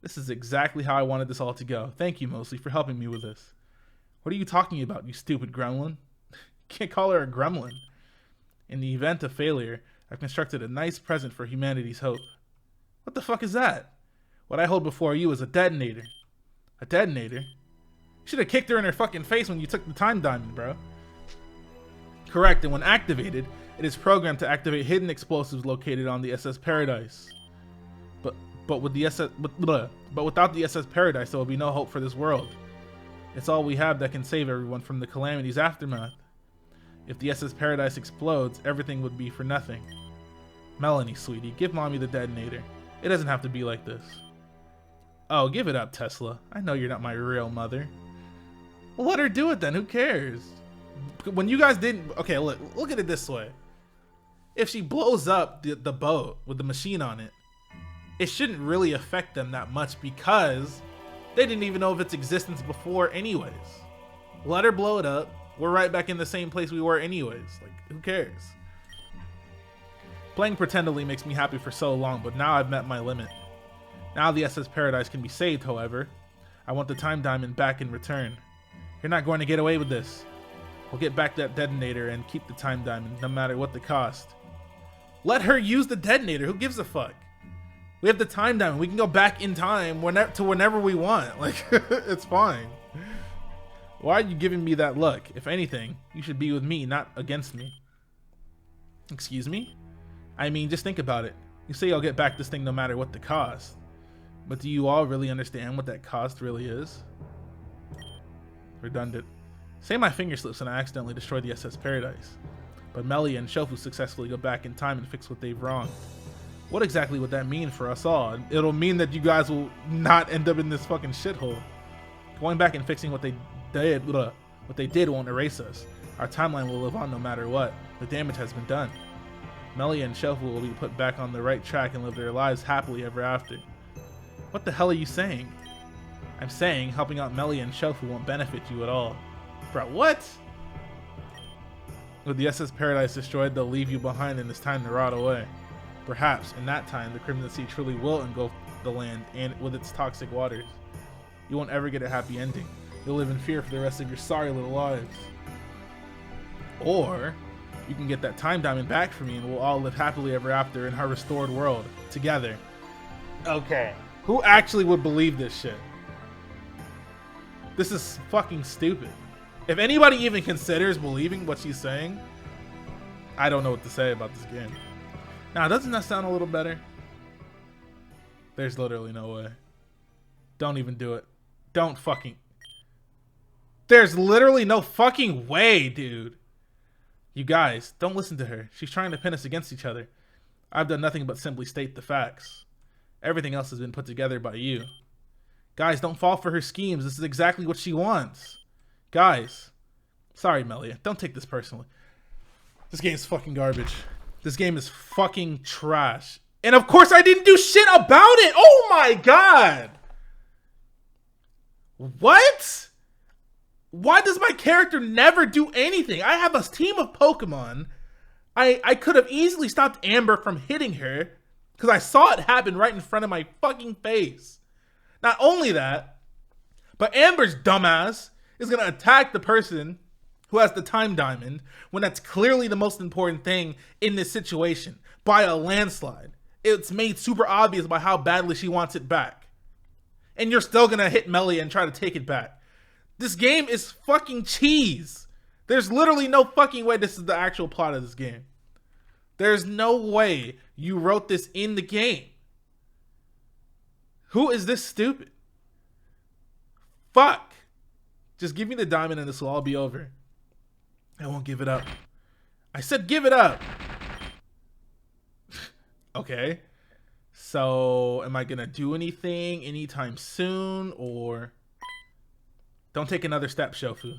This is exactly how I wanted this all to go. Thank you, Mosley, for helping me with this. What are you talking about, you stupid gremlin? Can't call her a gremlin. In the event of failure, I've constructed a nice present for humanity's hope. What the fuck is that? What I hold before you is a detonator. A detonator? You should have kicked her in her fucking face when you took the time diamond, bro. Correct, and when activated, it is programmed to activate hidden explosives located on the SS Paradise. But without the SS Paradise, there will be no hope for this world. It's all we have that can save everyone from the calamity's aftermath. If the SS Paradise explodes, everything would be for nothing. Melanie, sweetie, give mommy the detonator. It doesn't have to be like this. Oh, give it up, Tesla. I know you're not my real mother. Well, let her do it then. Who cares? When you guys didn't... Okay, look at it this way. If she blows up the boat with the machine on it, it shouldn't really affect them that much because they didn't even know of its existence before anyways. Let her blow it up. We're right back in the same place we were anyways. Like, who cares? Playing pretendedly makes me happy for so long, but now I've met my limit. Now the SS Paradise can be saved, however. I want the time diamond back in return. You're not going to get away with this. We'll get back that detonator and keep the time diamond, no matter what the cost. Let her use the detonator. Who gives a fuck? We have the time diamond. We can go back in time whenever we want. Like, it's fine. Why are you giving me that look? If anything, you should be with me, not against me. Excuse me? I mean, just think about it. You say I'll get back this thing no matter what the cost. But do you all really understand what that cost really is? Redundant. Say my finger slips and I accidentally destroy the SS Paradise. But Melia and Shofu successfully go back in time and fix what they've wronged. What exactly would that mean for us all? It'll mean that you guys will not end up in this fucking shithole. Going back and fixing what they did won't erase us. Our timeline will live on no matter what. The damage has been done. Melia and Shofu will be put back on the right track and live their lives happily ever after. What the hell are you saying? I'm saying helping out Melia and Shofu won't benefit you at all. Bro, what? With the SS Paradise destroyed, they'll leave you behind and it's time to rot away. Perhaps, in that time, the Crimson Sea truly will engulf the land and with its toxic waters. You won't ever get a happy ending. You'll live in fear for the rest of your sorry little lives. Or, you can get that time diamond back for me and we'll all live happily ever after in our restored world, together. Okay. Who actually would believe this shit? This is fucking stupid. If anybody even considers believing what she's saying, I don't know what to say about this game. Now, doesn't that sound a little better? There's literally no way. Don't even do it. Don't fucking... There's literally no fucking way, dude. You guys, don't listen to her. She's trying to pin us against each other. I've done nothing but simply state the facts. Everything else has been put together by you. Guys, don't fall for her schemes. This is exactly what she wants. Guys. Sorry, Melia. Don't take this personally. This game's fucking garbage. This game is fucking trash. And of course I didn't do shit about it. Oh my god. What? Why does my character never do anything? I have a team of Pokemon. I could have easily stopped Amber from hitting her because I saw it happen right in front of my fucking face. Not only that, but Amber's dumbass is going to attack the person who has the time diamond when that's clearly the most important thing in this situation by a landslide. It's made super obvious by how badly she wants it back. And you're still going to hit Melia and try to take it back. This game is fucking cheese. There's literally no fucking way this is the actual plot of this game. There's no way you wrote this in the game. Who is this stupid? Fuck. Just give me the diamond and this will all be over. I won't give it up. I said give it up. Okay. So, am I going to do anything anytime soon or... Don't take another step, Shofu.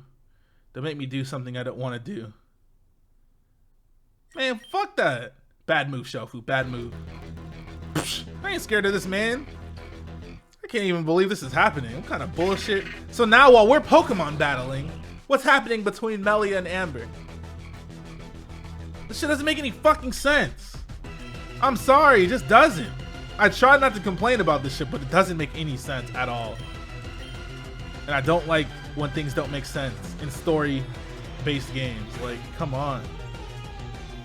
Don't make me do something I don't want to do. Man, fuck that. Bad move, Shofu. Bad move. Psh, I ain't scared of this, man. I can't even believe this is happening. What kind of bullshit? So now while we're Pokemon battling, what's happening between Melia and Amber? This shit doesn't make any fucking sense. I'm sorry, it just doesn't. I try not to complain about this shit, but it doesn't make any sense at all. And I don't like when things don't make sense in story-based games. Like, come on.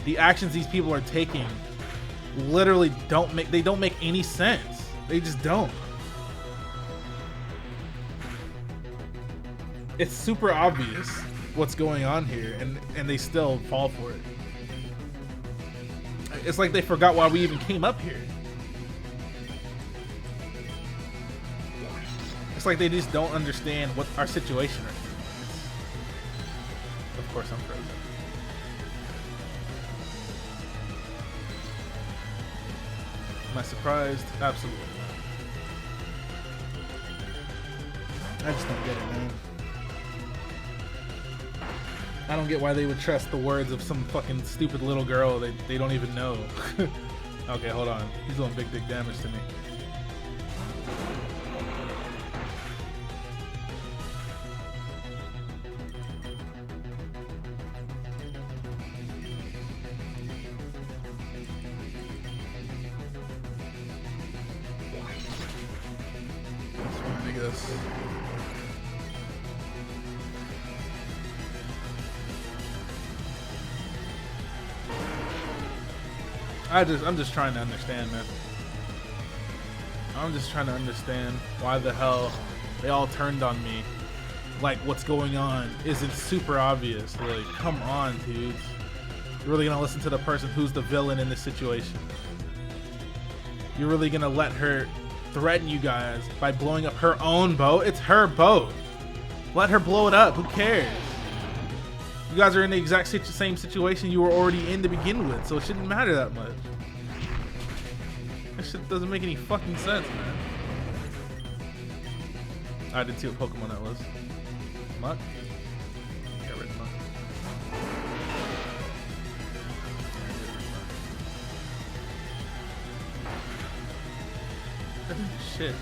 The actions these people are taking literally don't make any sense. They just don't. It's super obvious what's going on here, and they still fall for it. It's like they forgot why we even came up here. It's like they just don't understand what our situation right now is. Of course I'm frozen. Am I surprised? Absolutely not. I just don't get it, man. I don't get why they would trust the words of some fucking stupid little girl they don't even know. Okay, hold on. He's doing big dick damage to me. That's fine, I guess. I'm just trying to understand, man. I'm just trying to understand why the hell they all turned on me. Like, what's going on isn't super obvious. Like, come on, dudes. You're really gonna listen to the person who's the villain in this situation? You're really gonna let her threaten you guys by blowing up her own boat? It's her boat. Let her blow it up. Who cares? You guys are in the exact same situation you were already in to begin with, so it shouldn't matter that much. That shit doesn't make any fucking sense, man. I didn't see what Pokemon that was. Muck? Get rid of Muck. That didn't do shit.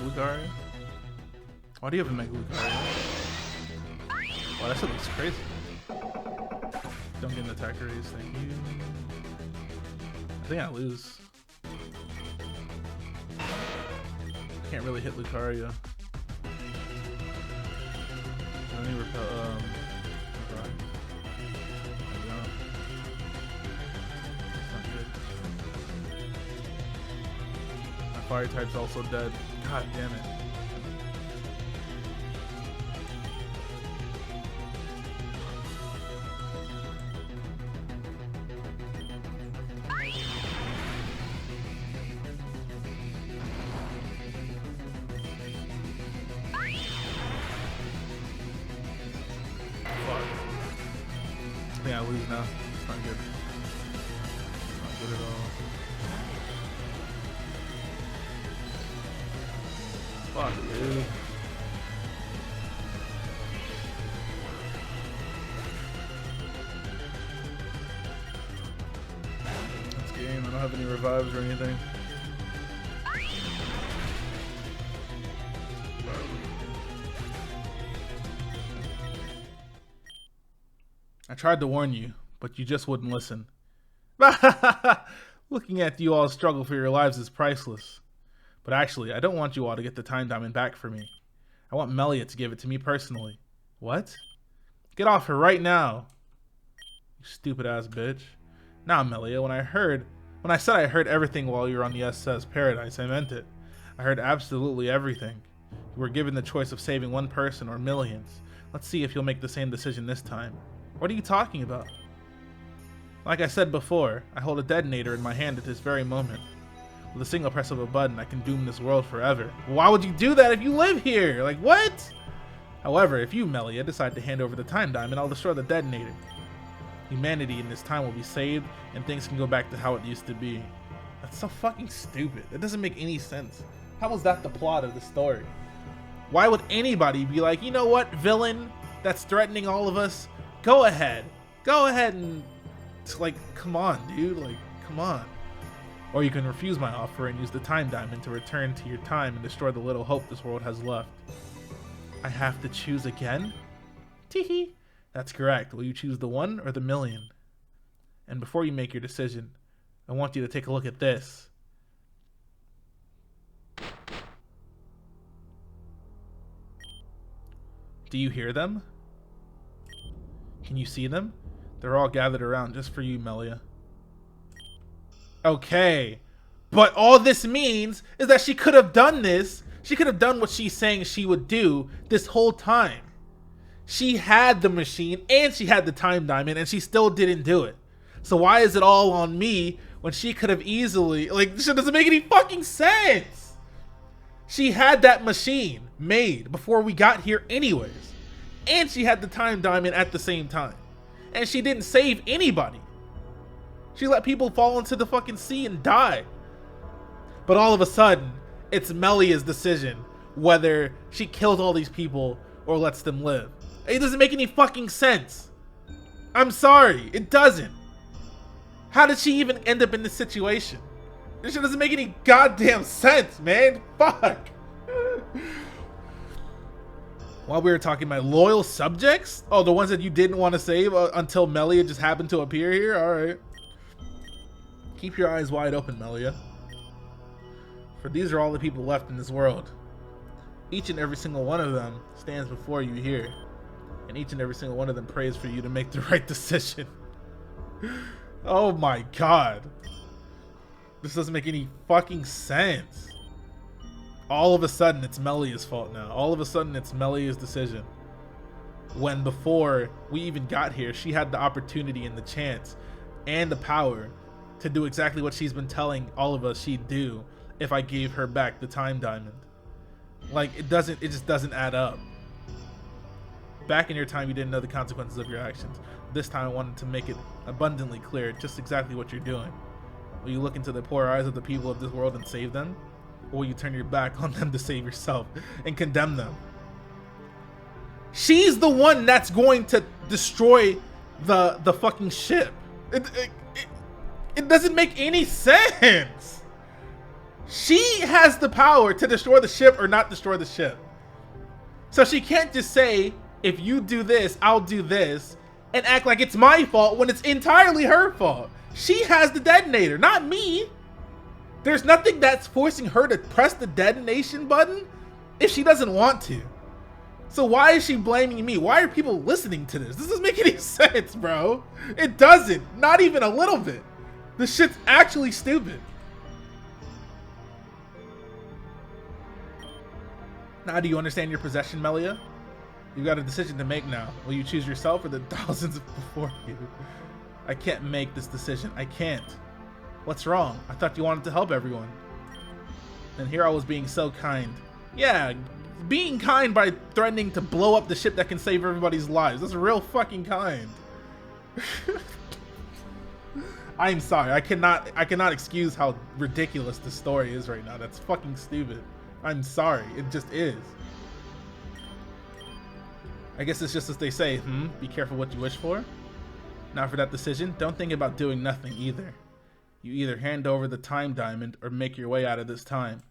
Lucario? Why do you have a Mega Lucario? Wow, that shit looks crazy. Don't get an attack raise, thank you. I think I lose. Can't really hit Lucario. Let me repel, right. There we go. That's not good. My fire type's also dead. God damn it. Yeah, lose now. It's not good. It's not good at all. Fuck, dude. That's game. I don't have any revives or anything. I tried to warn you, but you just wouldn't listen. Looking at you all struggle for your lives is priceless. But actually, I don't want you all to get the time diamond back for me. I want Melia to give it to me personally. What? Get off her right now. You stupid ass bitch. Now, Melia, when I said I heard everything while you were on the SS Paradise, I meant it. I heard absolutely everything. You were given the choice of saving one person or millions. Let's see if you'll make the same decision this time. What are you talking about? Like I said before, I hold a detonator in my hand at this very moment. With a single press of a button, I can doom this world forever. Why would you do that if you live here? Like, what? However, if you, Melia, decide to hand over the time diamond, I'll destroy the detonator. Humanity in this time will be saved, and things can go back to how it used to be. That's so fucking stupid. It doesn't make any sense. How was that the plot of the story? Why would anybody be like, you know what, villain that's threatening all of us? Go ahead and, like, come on, dude, like, come on. Or you can refuse my offer and use the time diamond to return to your time and destroy the little hope this world has left. I have to choose again? Teehee. That's correct. Will you choose the 1 or the million? And before you make your decision, I want you to take a look at this. Do you hear them? Can you see them? They're all gathered around just for you, Melia. Okay. But all this means is that she could have done this. She could have done what she's saying she would do this whole time. She had the machine and she had the time diamond and she still didn't do it. So why is it all on me when she could have easily, like, this shit doesn't make any fucking sense. She had that machine made before we got here anyways. And she had the time diamond at the same time. And she didn't save anybody. She let people fall into the fucking sea and die. But all of a sudden, it's Melia's decision whether she kills all these people or lets them live. It doesn't make any fucking sense. I'm sorry, it doesn't. How did she even end up in this situation? This shit doesn't make any goddamn sense, man. Fuck. While we were talking about loyal subjects? Oh, the ones that you didn't want to save until Melia just happened to appear here? Alright. Keep your eyes wide open, Melia. For these are all the people left in this world. Each and every single one of them stands before you here. And each and every single one of them prays for you to make the right decision. Oh my god. This doesn't make any fucking sense. All of a sudden, it's Melia's fault now. All of a sudden, it's Melia's decision. When before we even got here, she had the opportunity and the chance and the power to do exactly what she's been telling all of us she'd do if I gave her back the time diamond. Like, it just doesn't add up. Back in your time, you didn't know the consequences of your actions. This time, I wanted to make it abundantly clear just exactly what you're doing. Will you look into the poor eyes of the people of this world and save them? Or will you turn your back on them to save yourself and condemn them? She's the one that's going to destroy the fucking ship. It doesn't make any sense. She has the power to destroy the ship or not destroy the ship. So she can't just say, if you do this, I'll do this, and act like it's my fault when it's entirely her fault. She has the detonator, not me. There's nothing that's forcing her to press the detonation button if she doesn't want to. So why is she blaming me? Why are people listening to this? This doesn't make any sense, bro. It doesn't. Not even a little bit. This shit's actually stupid. Now, do you understand your possession, Melia? You got a decision to make now. Will you choose yourself or the thousands before you? I can't make this decision. I can't. What's wrong? I thought you wanted to help everyone. And here I was being so kind. Yeah, being kind by threatening to blow up the ship that can save everybody's lives. That's real fucking kind. I'm sorry. I cannot excuse how ridiculous the story is right now. That's fucking stupid. I'm sorry. It just is. I guess it's just as they say, be careful what you wish for. Now for that decision, don't think about doing nothing either. You either hand over the time diamond or make your way out of this time.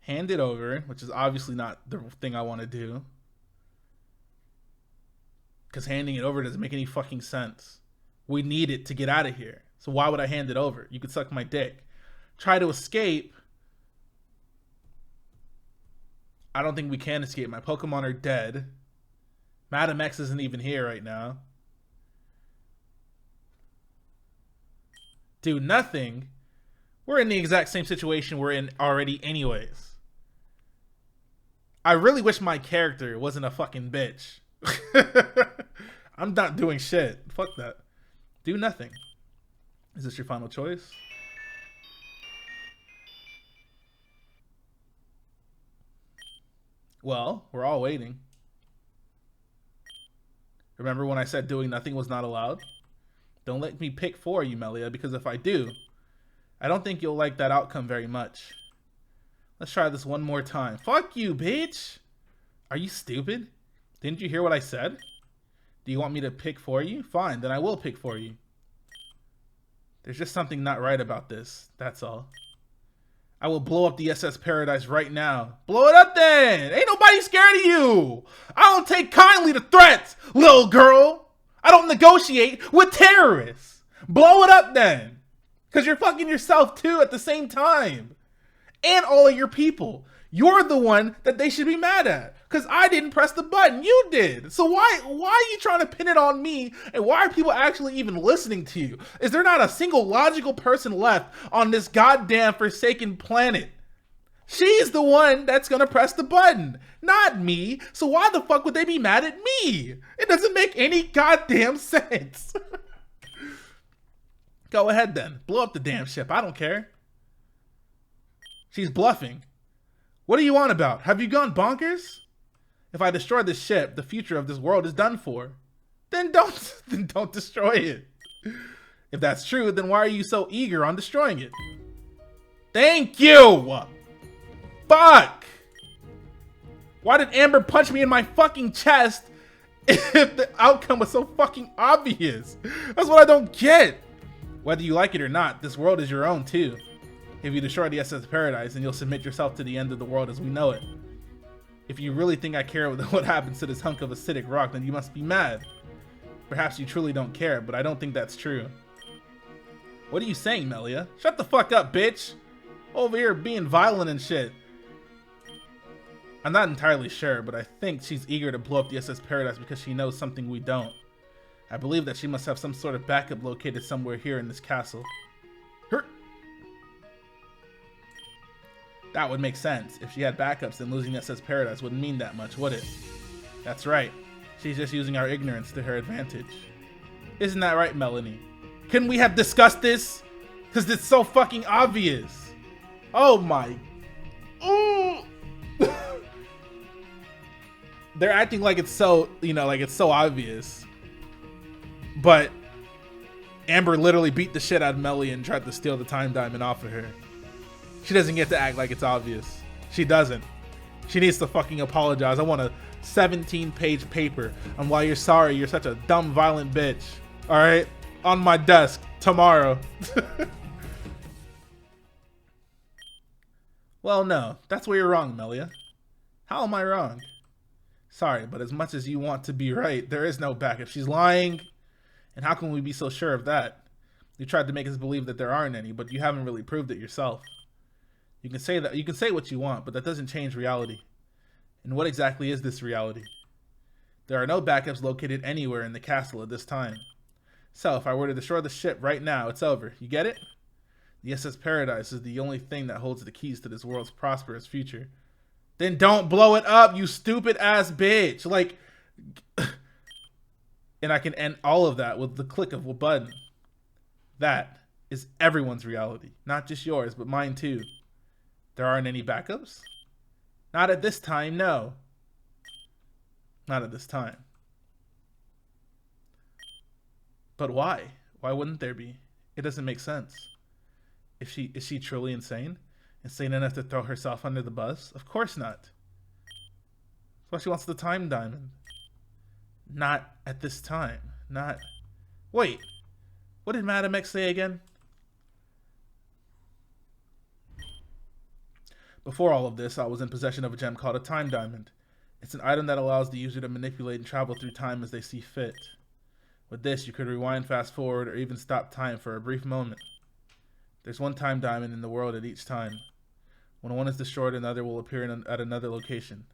Hand it over, which is obviously not the thing I want to do. Because handing it over doesn't make any fucking sense. We need it to get out of here. So why would I hand it over? You could suck my dick. Try to escape. I don't think we can escape. My Pokemon are dead. Madam X isn't even here right now. Do nothing. We're in the exact same situation we're in already anyways. I really wish my character wasn't a fucking bitch. I'm not doing shit. Fuck that. Do nothing. Is this your final choice? Well, we're all waiting. Remember when I said doing nothing was not allowed? Don't let me pick for you, Melia, because if I do, I don't think you'll like that outcome very much. Let's try this one more time. Fuck you, bitch! Are you stupid? Didn't you hear what I said? Do you want me to pick for you? Fine, then I will pick for you. There's just something not right about this, that's all. I will blow up the SS Paradise right now. Blow it up then! Ain't nobody scared of you! I don't take kindly to threats, little girl! I don't negotiate with terrorists! Blow it up then! Because you're fucking yourself too at the same time. And all of your people. You're the one that they should be mad at. Because I didn't press the button. You did. So why are you trying to pin it on me? And why are people actually even listening to you? Is there not a single logical person left on this goddamn forsaken planet? She's the one that's going to press the button. Not me. So why the fuck would they be mad at me? It doesn't make any goddamn sense. Go ahead then. Blow up the damn ship. I don't care. She's bluffing. What are you on about? Have you gone bonkers? If I destroy this ship, the future of this world is done for. Then don't destroy it. If that's true, then why are you so eager on destroying it? Thank you! Fuck! Why did Amber punch me in my fucking chest if the outcome was so fucking obvious? That's what I don't get. Whether you like it or not, this world is your own too. If you destroy the SS Paradise, then you'll submit yourself to the end of the world as we know it. If you really think I care what happens to this hunk of acidic rock, then you must be mad. Perhaps you truly don't care, but I don't think that's true. What are you saying, Melia? Shut the fuck up, bitch! Over here being violent and shit. I'm not entirely sure, but I think she's eager to blow up the SS Paradise because she knows something we don't. I believe that she must have some sort of backup located somewhere here in this castle. That would make sense. If she had backups, then losing SS Paradise wouldn't mean that much, would it? That's right. She's just using our ignorance to her advantage. Isn't that right, Melanie? Couldn't we have discussed this? Because it's so fucking obvious. Oh my... Ooh. They're acting like it's so, like it's so obvious. But Amber literally beat the shit out of Melly and tried to steal the time diamond off of her. She doesn't get to act like it's obvious. She doesn't. She needs to fucking apologize. I want a 17-page paper on why you're sorry you're such a dumb, violent bitch. Alright? On my desk. Tomorrow. Well, no. That's where you're wrong, Melia. How am I wrong? Sorry, but as much as you want to be right, there is no backup. She's lying. And how can we be so sure of that? You tried to make us believe that there aren't any, but you haven't really proved it yourself. You can say what you want, but that doesn't change reality. And what exactly is this reality? There are no backups located anywhere in the castle at this time. So if I were to destroy the ship right now, it's over. You get it? The SS Paradise is the only thing that holds the keys to this world's prosperous future. Then don't blow it up, you stupid ass bitch. Like, and I can end all of that with the click of a button. That is everyone's reality. Not just yours, but mine too. There aren't any backups? Not at this time, no. Not at this time. But why? Why wouldn't there be? It doesn't make sense. Is she truly insane? Insane enough to throw herself under the bus? Of course not. That's why she wants the time diamond. Not at this time. Not... Wait. What did Madam X say again? Before all of this, I was in possession of a gem called a time diamond. It's an item that allows the user to manipulate and travel through time as they see fit. With this, you could rewind, fast forward, or even stop time for a brief moment. There's one time diamond in the world at each time. When one is destroyed, another will appear at another location.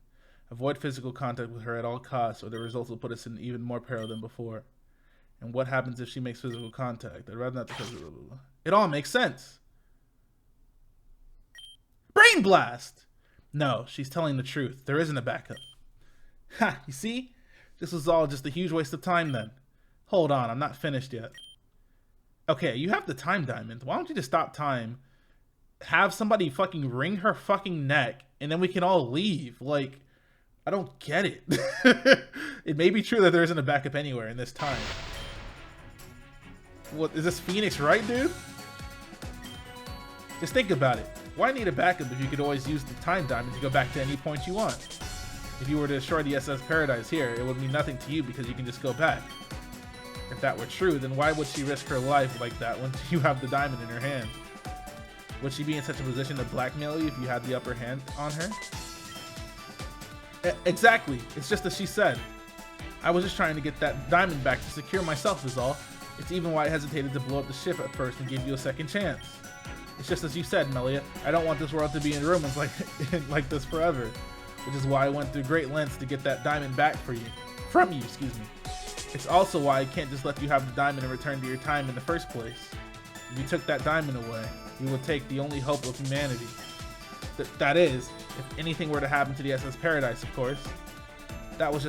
Avoid physical contact with her at all costs, or the results will put us in even more peril than before. And what happens if she makes physical contact? I'd rather not because it all makes sense. Brain blast! No, she's telling the truth. There isn't a backup. Ha, you see? This was all just a huge waste of time then. Hold on, I'm not finished yet. Okay, you have the time diamond. Why don't you just stop time, have somebody fucking wring her fucking neck, and then we can all leave? Like, I don't get it. It may be true that there isn't a backup anywhere in this time. What, is this Phoenix right, dude? Just think about it. Why need a backup if you could always use the time diamond to go back to any point you want? If you were to destroy the SS Paradise here, it would mean nothing to you because you can just go back. If that were true, then why would she risk her life like that when you have the diamond in her hand? Would she be in such a position to blackmail you if you had the upper hand on her? Exactly. It's just as she said. I was just trying to get that diamond back to secure myself is all. It's even why I hesitated to blow up the ship at first and give you a second chance. It's just as you said, Melia. I don't want this world to be in ruins like this forever. Which is why I went through great lengths to get that diamond back from you, excuse me. It's also why I can't just let you have the diamond and return to your time in the first place. If you took that diamond away, you would take the only hope of humanity. That is, if anything were to happen to the SS Paradise, of course. That was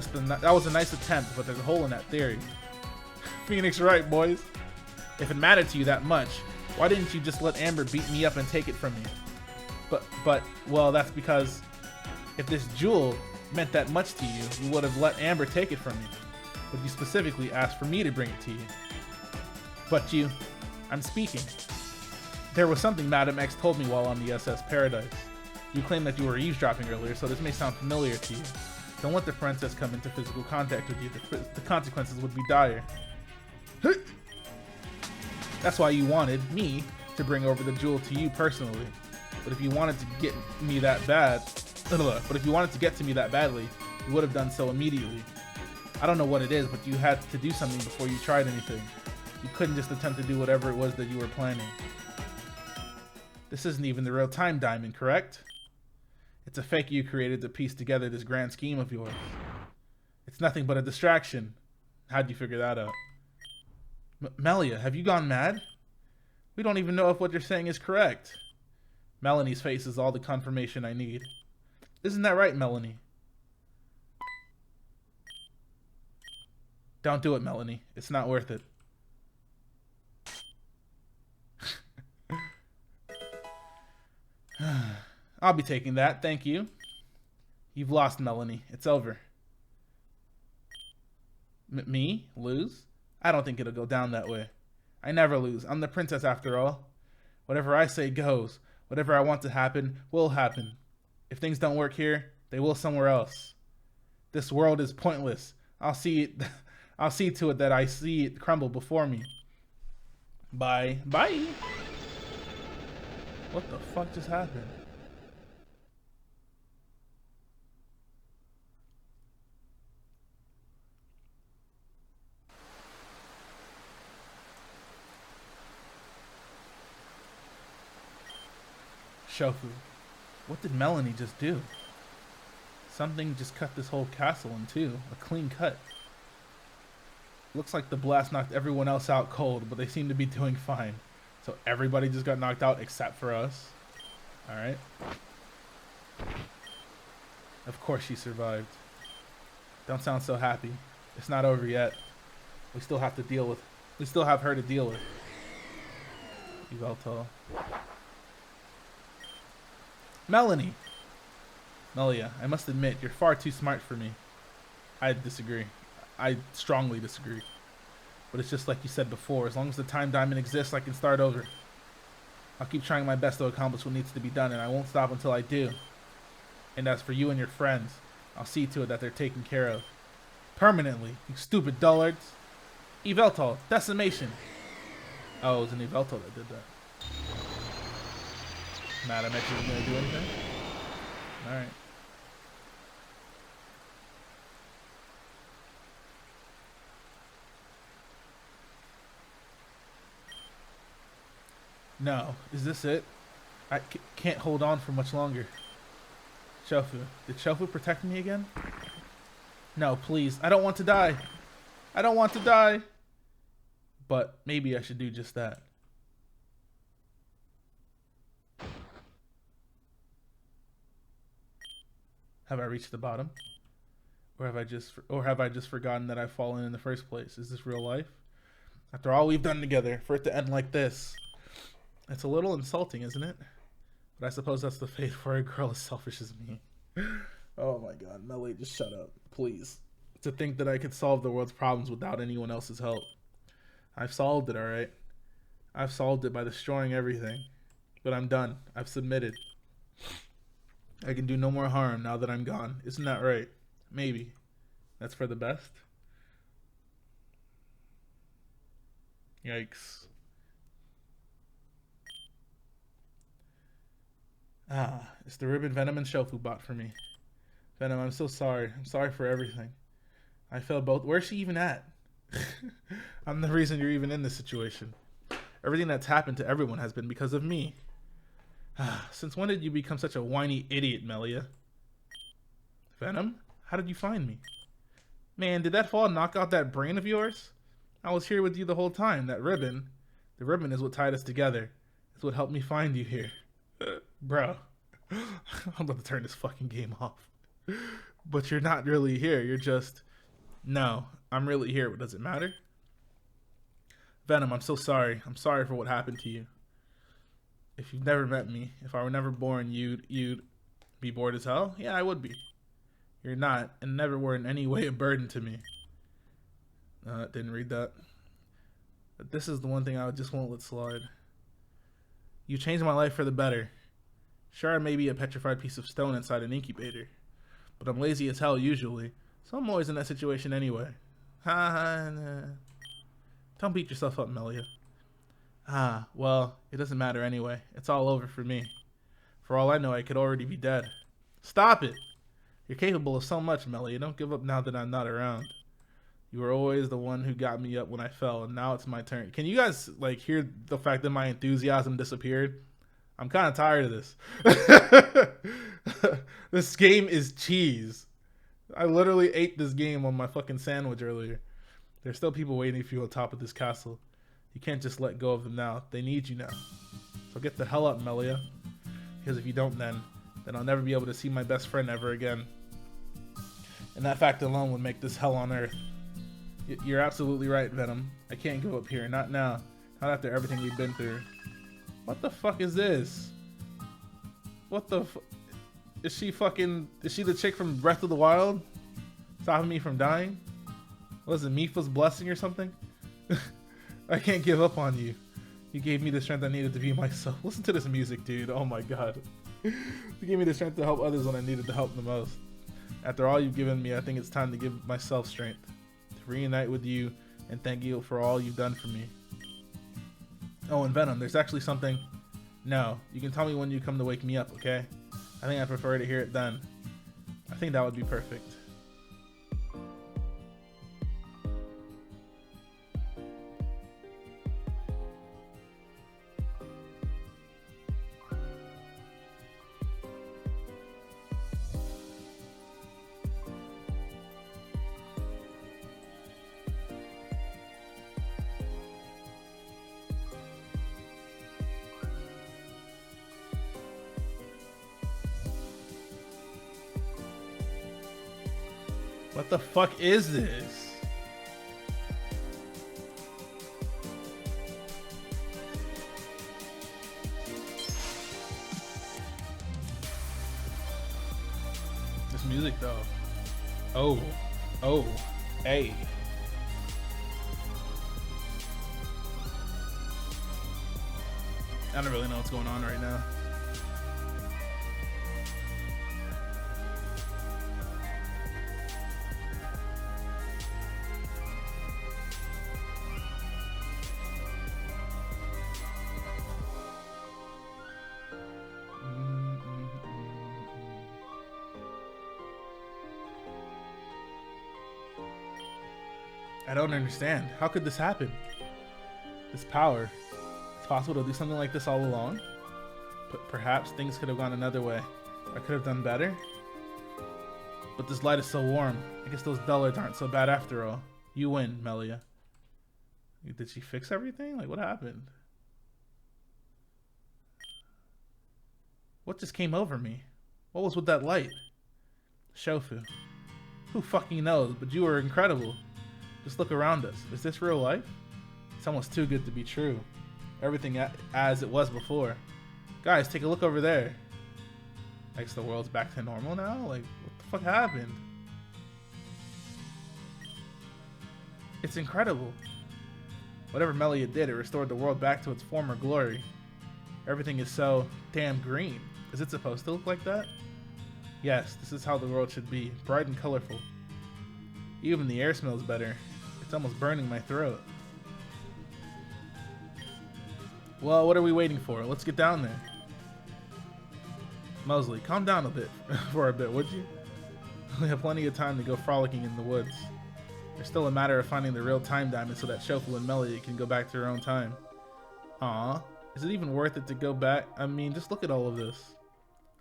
a nice attempt, but there's a hole in that theory. Phoenix right, boys. If it mattered to you that much, why didn't you just let Amber beat me up and take it from me? But well, that's because if this jewel meant that much to you, you would have let Amber take it from you. But you specifically asked for me to bring it to you. But I'm speaking. There was something Madam X told me while on the SS Paradise. You claimed that you were eavesdropping earlier, so this may sound familiar to you. Don't let the princess come into physical contact with you. The consequences would be dire. That's why you wanted me to bring over the jewel to you personally. But if you wanted to get me that bad, but if you wanted to get to me that badly, you would have done so immediately. I don't know what it is, but you had to do something before you tried anything. You couldn't just attempt to do whatever it was that you were planning. This isn't even the real time diamond, correct? It's a fake you created to piece together this grand scheme of yours. It's nothing but a distraction. How'd you figure that out? Melia, have you gone mad? We don't even know if what you're saying is correct. Melanie's face is all the confirmation I need. Isn't that right, Melanie? Don't do it, Melanie. It's not worth it. I'll be taking that, thank you. You've lost, Melanie. It's over. Me? Lose? I don't think it'll go down that way. I never lose. I'm the princess after all. Whatever I say goes. Whatever I want to happen will happen. If things don't work here, they will somewhere else. This world is pointless. I'll see to it that I see it crumble before me. Bye. Bye. What the fuck just happened? Shofu, what did Melanie just do? Something just cut this whole castle in two. A clean cut. Looks like the blast knocked everyone else out cold, but they seem to be doing fine. So everybody just got knocked out except for us. Alright. Of course she survived. Don't sound so happy. It's not over yet. We still have her to deal with. Yveltal. Melanie. Melia, I must admit, you're far too smart for me. I disagree. I strongly disagree. But it's just like you said before, as long as the time diamond exists, I can start over. I'll keep trying my best to accomplish what needs to be done, and I won't stop until I do. And as for you and your friends, I'll see to it that they're taken care of. Permanently, you stupid dullards. Eveltal, decimation. Oh, it was an Eveltal that did that. Mad I bet you was going to do anything? Alright. No. Is this it? I can't hold on for much longer. Shofu. Did Shofu protect me again? No, please. I don't want to die. I don't want to die. But maybe I should do just that. Have I reached the bottom? Or have I just forgotten that I've fallen in the first place? Is this real life? After all we've done together, for it to end like this. It's a little insulting, isn't it? But I suppose that's the fate for a girl as selfish as me. Oh my god, Melly, just shut up, please. To think that I could solve the world's problems without anyone else's help. I've solved it, alright? I've solved it by destroying everything. But I'm done. I've submitted. I can do no more harm now that I'm gone. Isn't that right? Maybe. That's for the best? Yikes. Ah, it's the ribbon Venom and Shofu bought for me. Venom, I'm so sorry. I'm sorry for everything. I failed both. Where's she even at? I'm the reason you're even in this situation. Everything that's happened to everyone has been because of me. Since when did you become such a whiny idiot, Melia? Venom? How did you find me? Man, did that fall knock out that brain of yours? I was here with you the whole time. That ribbon, the ribbon is what tied us together. It's what helped me find you here. Bro, I'm about to turn this fucking game off. But you're not really here. You're just... No, I'm really here. But does it matter? Venom, I'm so sorry. I'm sorry for what happened to you. If you've never met me, if I were never born, you'd be bored as hell? Yeah, I would be. You're not, and never were in any way a burden to me. Didn't read that. But this is the one thing I just won't let slide. You changed my life for the better. Sure, I may be a petrified piece of stone inside an incubator, but I'm lazy as hell usually, so I'm always in that situation anyway. Ha ha, nah. Don't beat yourself up, Melia. Ah, well, it doesn't matter anyway. It's all over for me. For all I know, I could already be dead. Stop it! You're capable of so much, Melia. Don't give up now that I'm not around. You were always the one who got me up when I fell, and now it's my turn. Can you guys, like, hear the fact that my enthusiasm disappeared? I'm kind of tired of this. This game is cheese. I literally ate this game on my fucking sandwich earlier. There's still people waiting for you on top of this castle. You can't just let go of them now. They need you now. So get the hell up, Melia. Because if you don't then I'll never be able to see my best friend ever again. And that fact alone would make this hell on earth. You're absolutely right, Venom. I can't go up here. Not now. Not after everything we've been through. What the fuck is this? What the Is she the chick from Breath of the Wild? Stopping me from dying? Was it Mipha's blessing or something? I can't give up on you. You gave me the strength I needed to be myself. Listen to this music, dude. Oh my god. You gave me the strength to help others when I needed the help the most. After all you've given me, I think it's time to give myself strength. To reunite with you and thank you for all you've done for me. Oh, and Venom, there's actually something... No, you can tell me when you come to wake me up, okay? I think I prefer to hear it then. I think that would be perfect. What the fuck is this? music though. Oh, oh, hey. I don't really know what's going on right now. I don't understand. How could this happen? This power. It's possible to do something like this all along? But perhaps things could have gone another way. I could have done better? But this light is so warm. I guess those dullards aren't so bad after all. You win, Melia. Did she fix everything? Like, what happened? What just came over me? What was with that light? Shofu. Who fucking knows, but you were incredible. Just look around us. Is this real life? It's almost too good to be true. Everything as it was before. Guys, take a look over there. I guess the world's back to normal now? Like, what the fuck happened? It's incredible. Whatever Melia did, it restored the world back to its former glory. Everything is so damn green. Is it supposed to look like that? Yes, this is how the world should be. Bright and colorful. Even the air smells better. It's almost burning my throat. Well, what are we waiting for? Let's get down there. Mosley, calm down a bit for a bit, would you? We have plenty of time to go frolicking in the woods. There's still a matter of finding the real time diamond so that Shofu and Melia can go back to their own time. Aw, is it even worth it to go back? I mean, just look at all of this.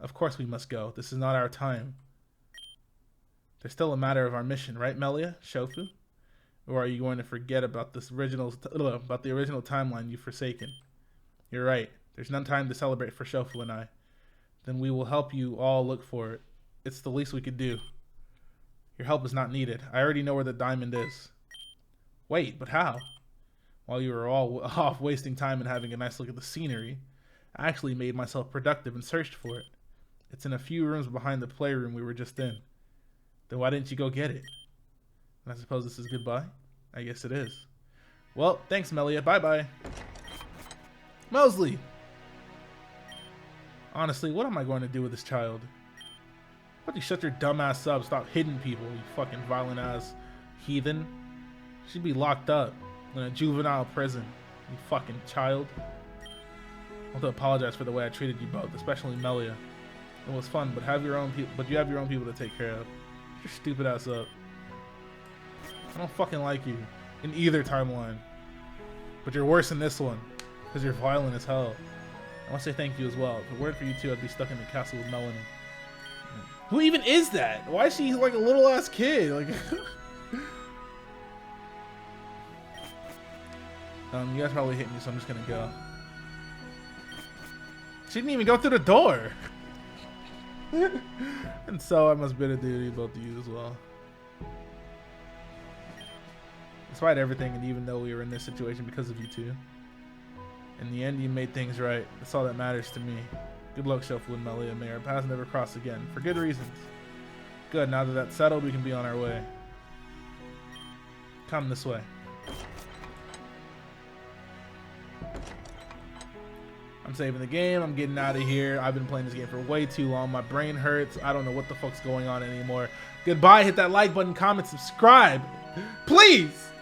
Of course we must go. This is not our time. There's still a matter of our mission, right, Melia? Shofu? Or are you going to forget about the original timeline you've forsaken? You're right. There's no time to celebrate for Shofu and I. Then we will help you all look for it. It's the least we could do. Your help is not needed. I already know where the diamond is. Wait, but how? While you were all off wasting time and having a nice look at the scenery, I actually made myself productive and searched for it. It's in a few rooms behind the playroom we were just in. Then why didn't you go get it? And I suppose this is goodbye? I guess it is. Well, thanks, Melia. Bye-bye. Mosley! Honestly, what am I going to do with this child? Why don't you shut your dumb ass up? Stop hitting people, you fucking violent ass heathen. She'd be locked up in a juvenile prison, you fucking child. I want to apologize for the way I treated you both, especially Melia. It was fun, but you have your own people to take care of. Your stupid ass up. I don't fucking like you in either timeline, but you're worse in this one because you're violent as hell. I want to say thank you as well. If it weren't for you two, I'd be stuck in the castle with Melanie. Who even is that? Why is she like a little ass kid? Like, you guys probably hate me, so I'm just gonna go. She didn't even go through the door. And so I must bid adieu to both of you as well. Despite everything, and even though we were in this situation because of you two, in the end you made things right. That's all that matters to me. Good luck, Shofu and Melia. May our paths never cross again, for good reasons. Good, now that that's settled, we can be on our way. Come this way. I'm saving the game. I'm getting out of here. I've been playing this game for way too long. My brain hurts. I don't know what the fuck's going on anymore. Goodbye. Hit that like button, comment, subscribe. Please.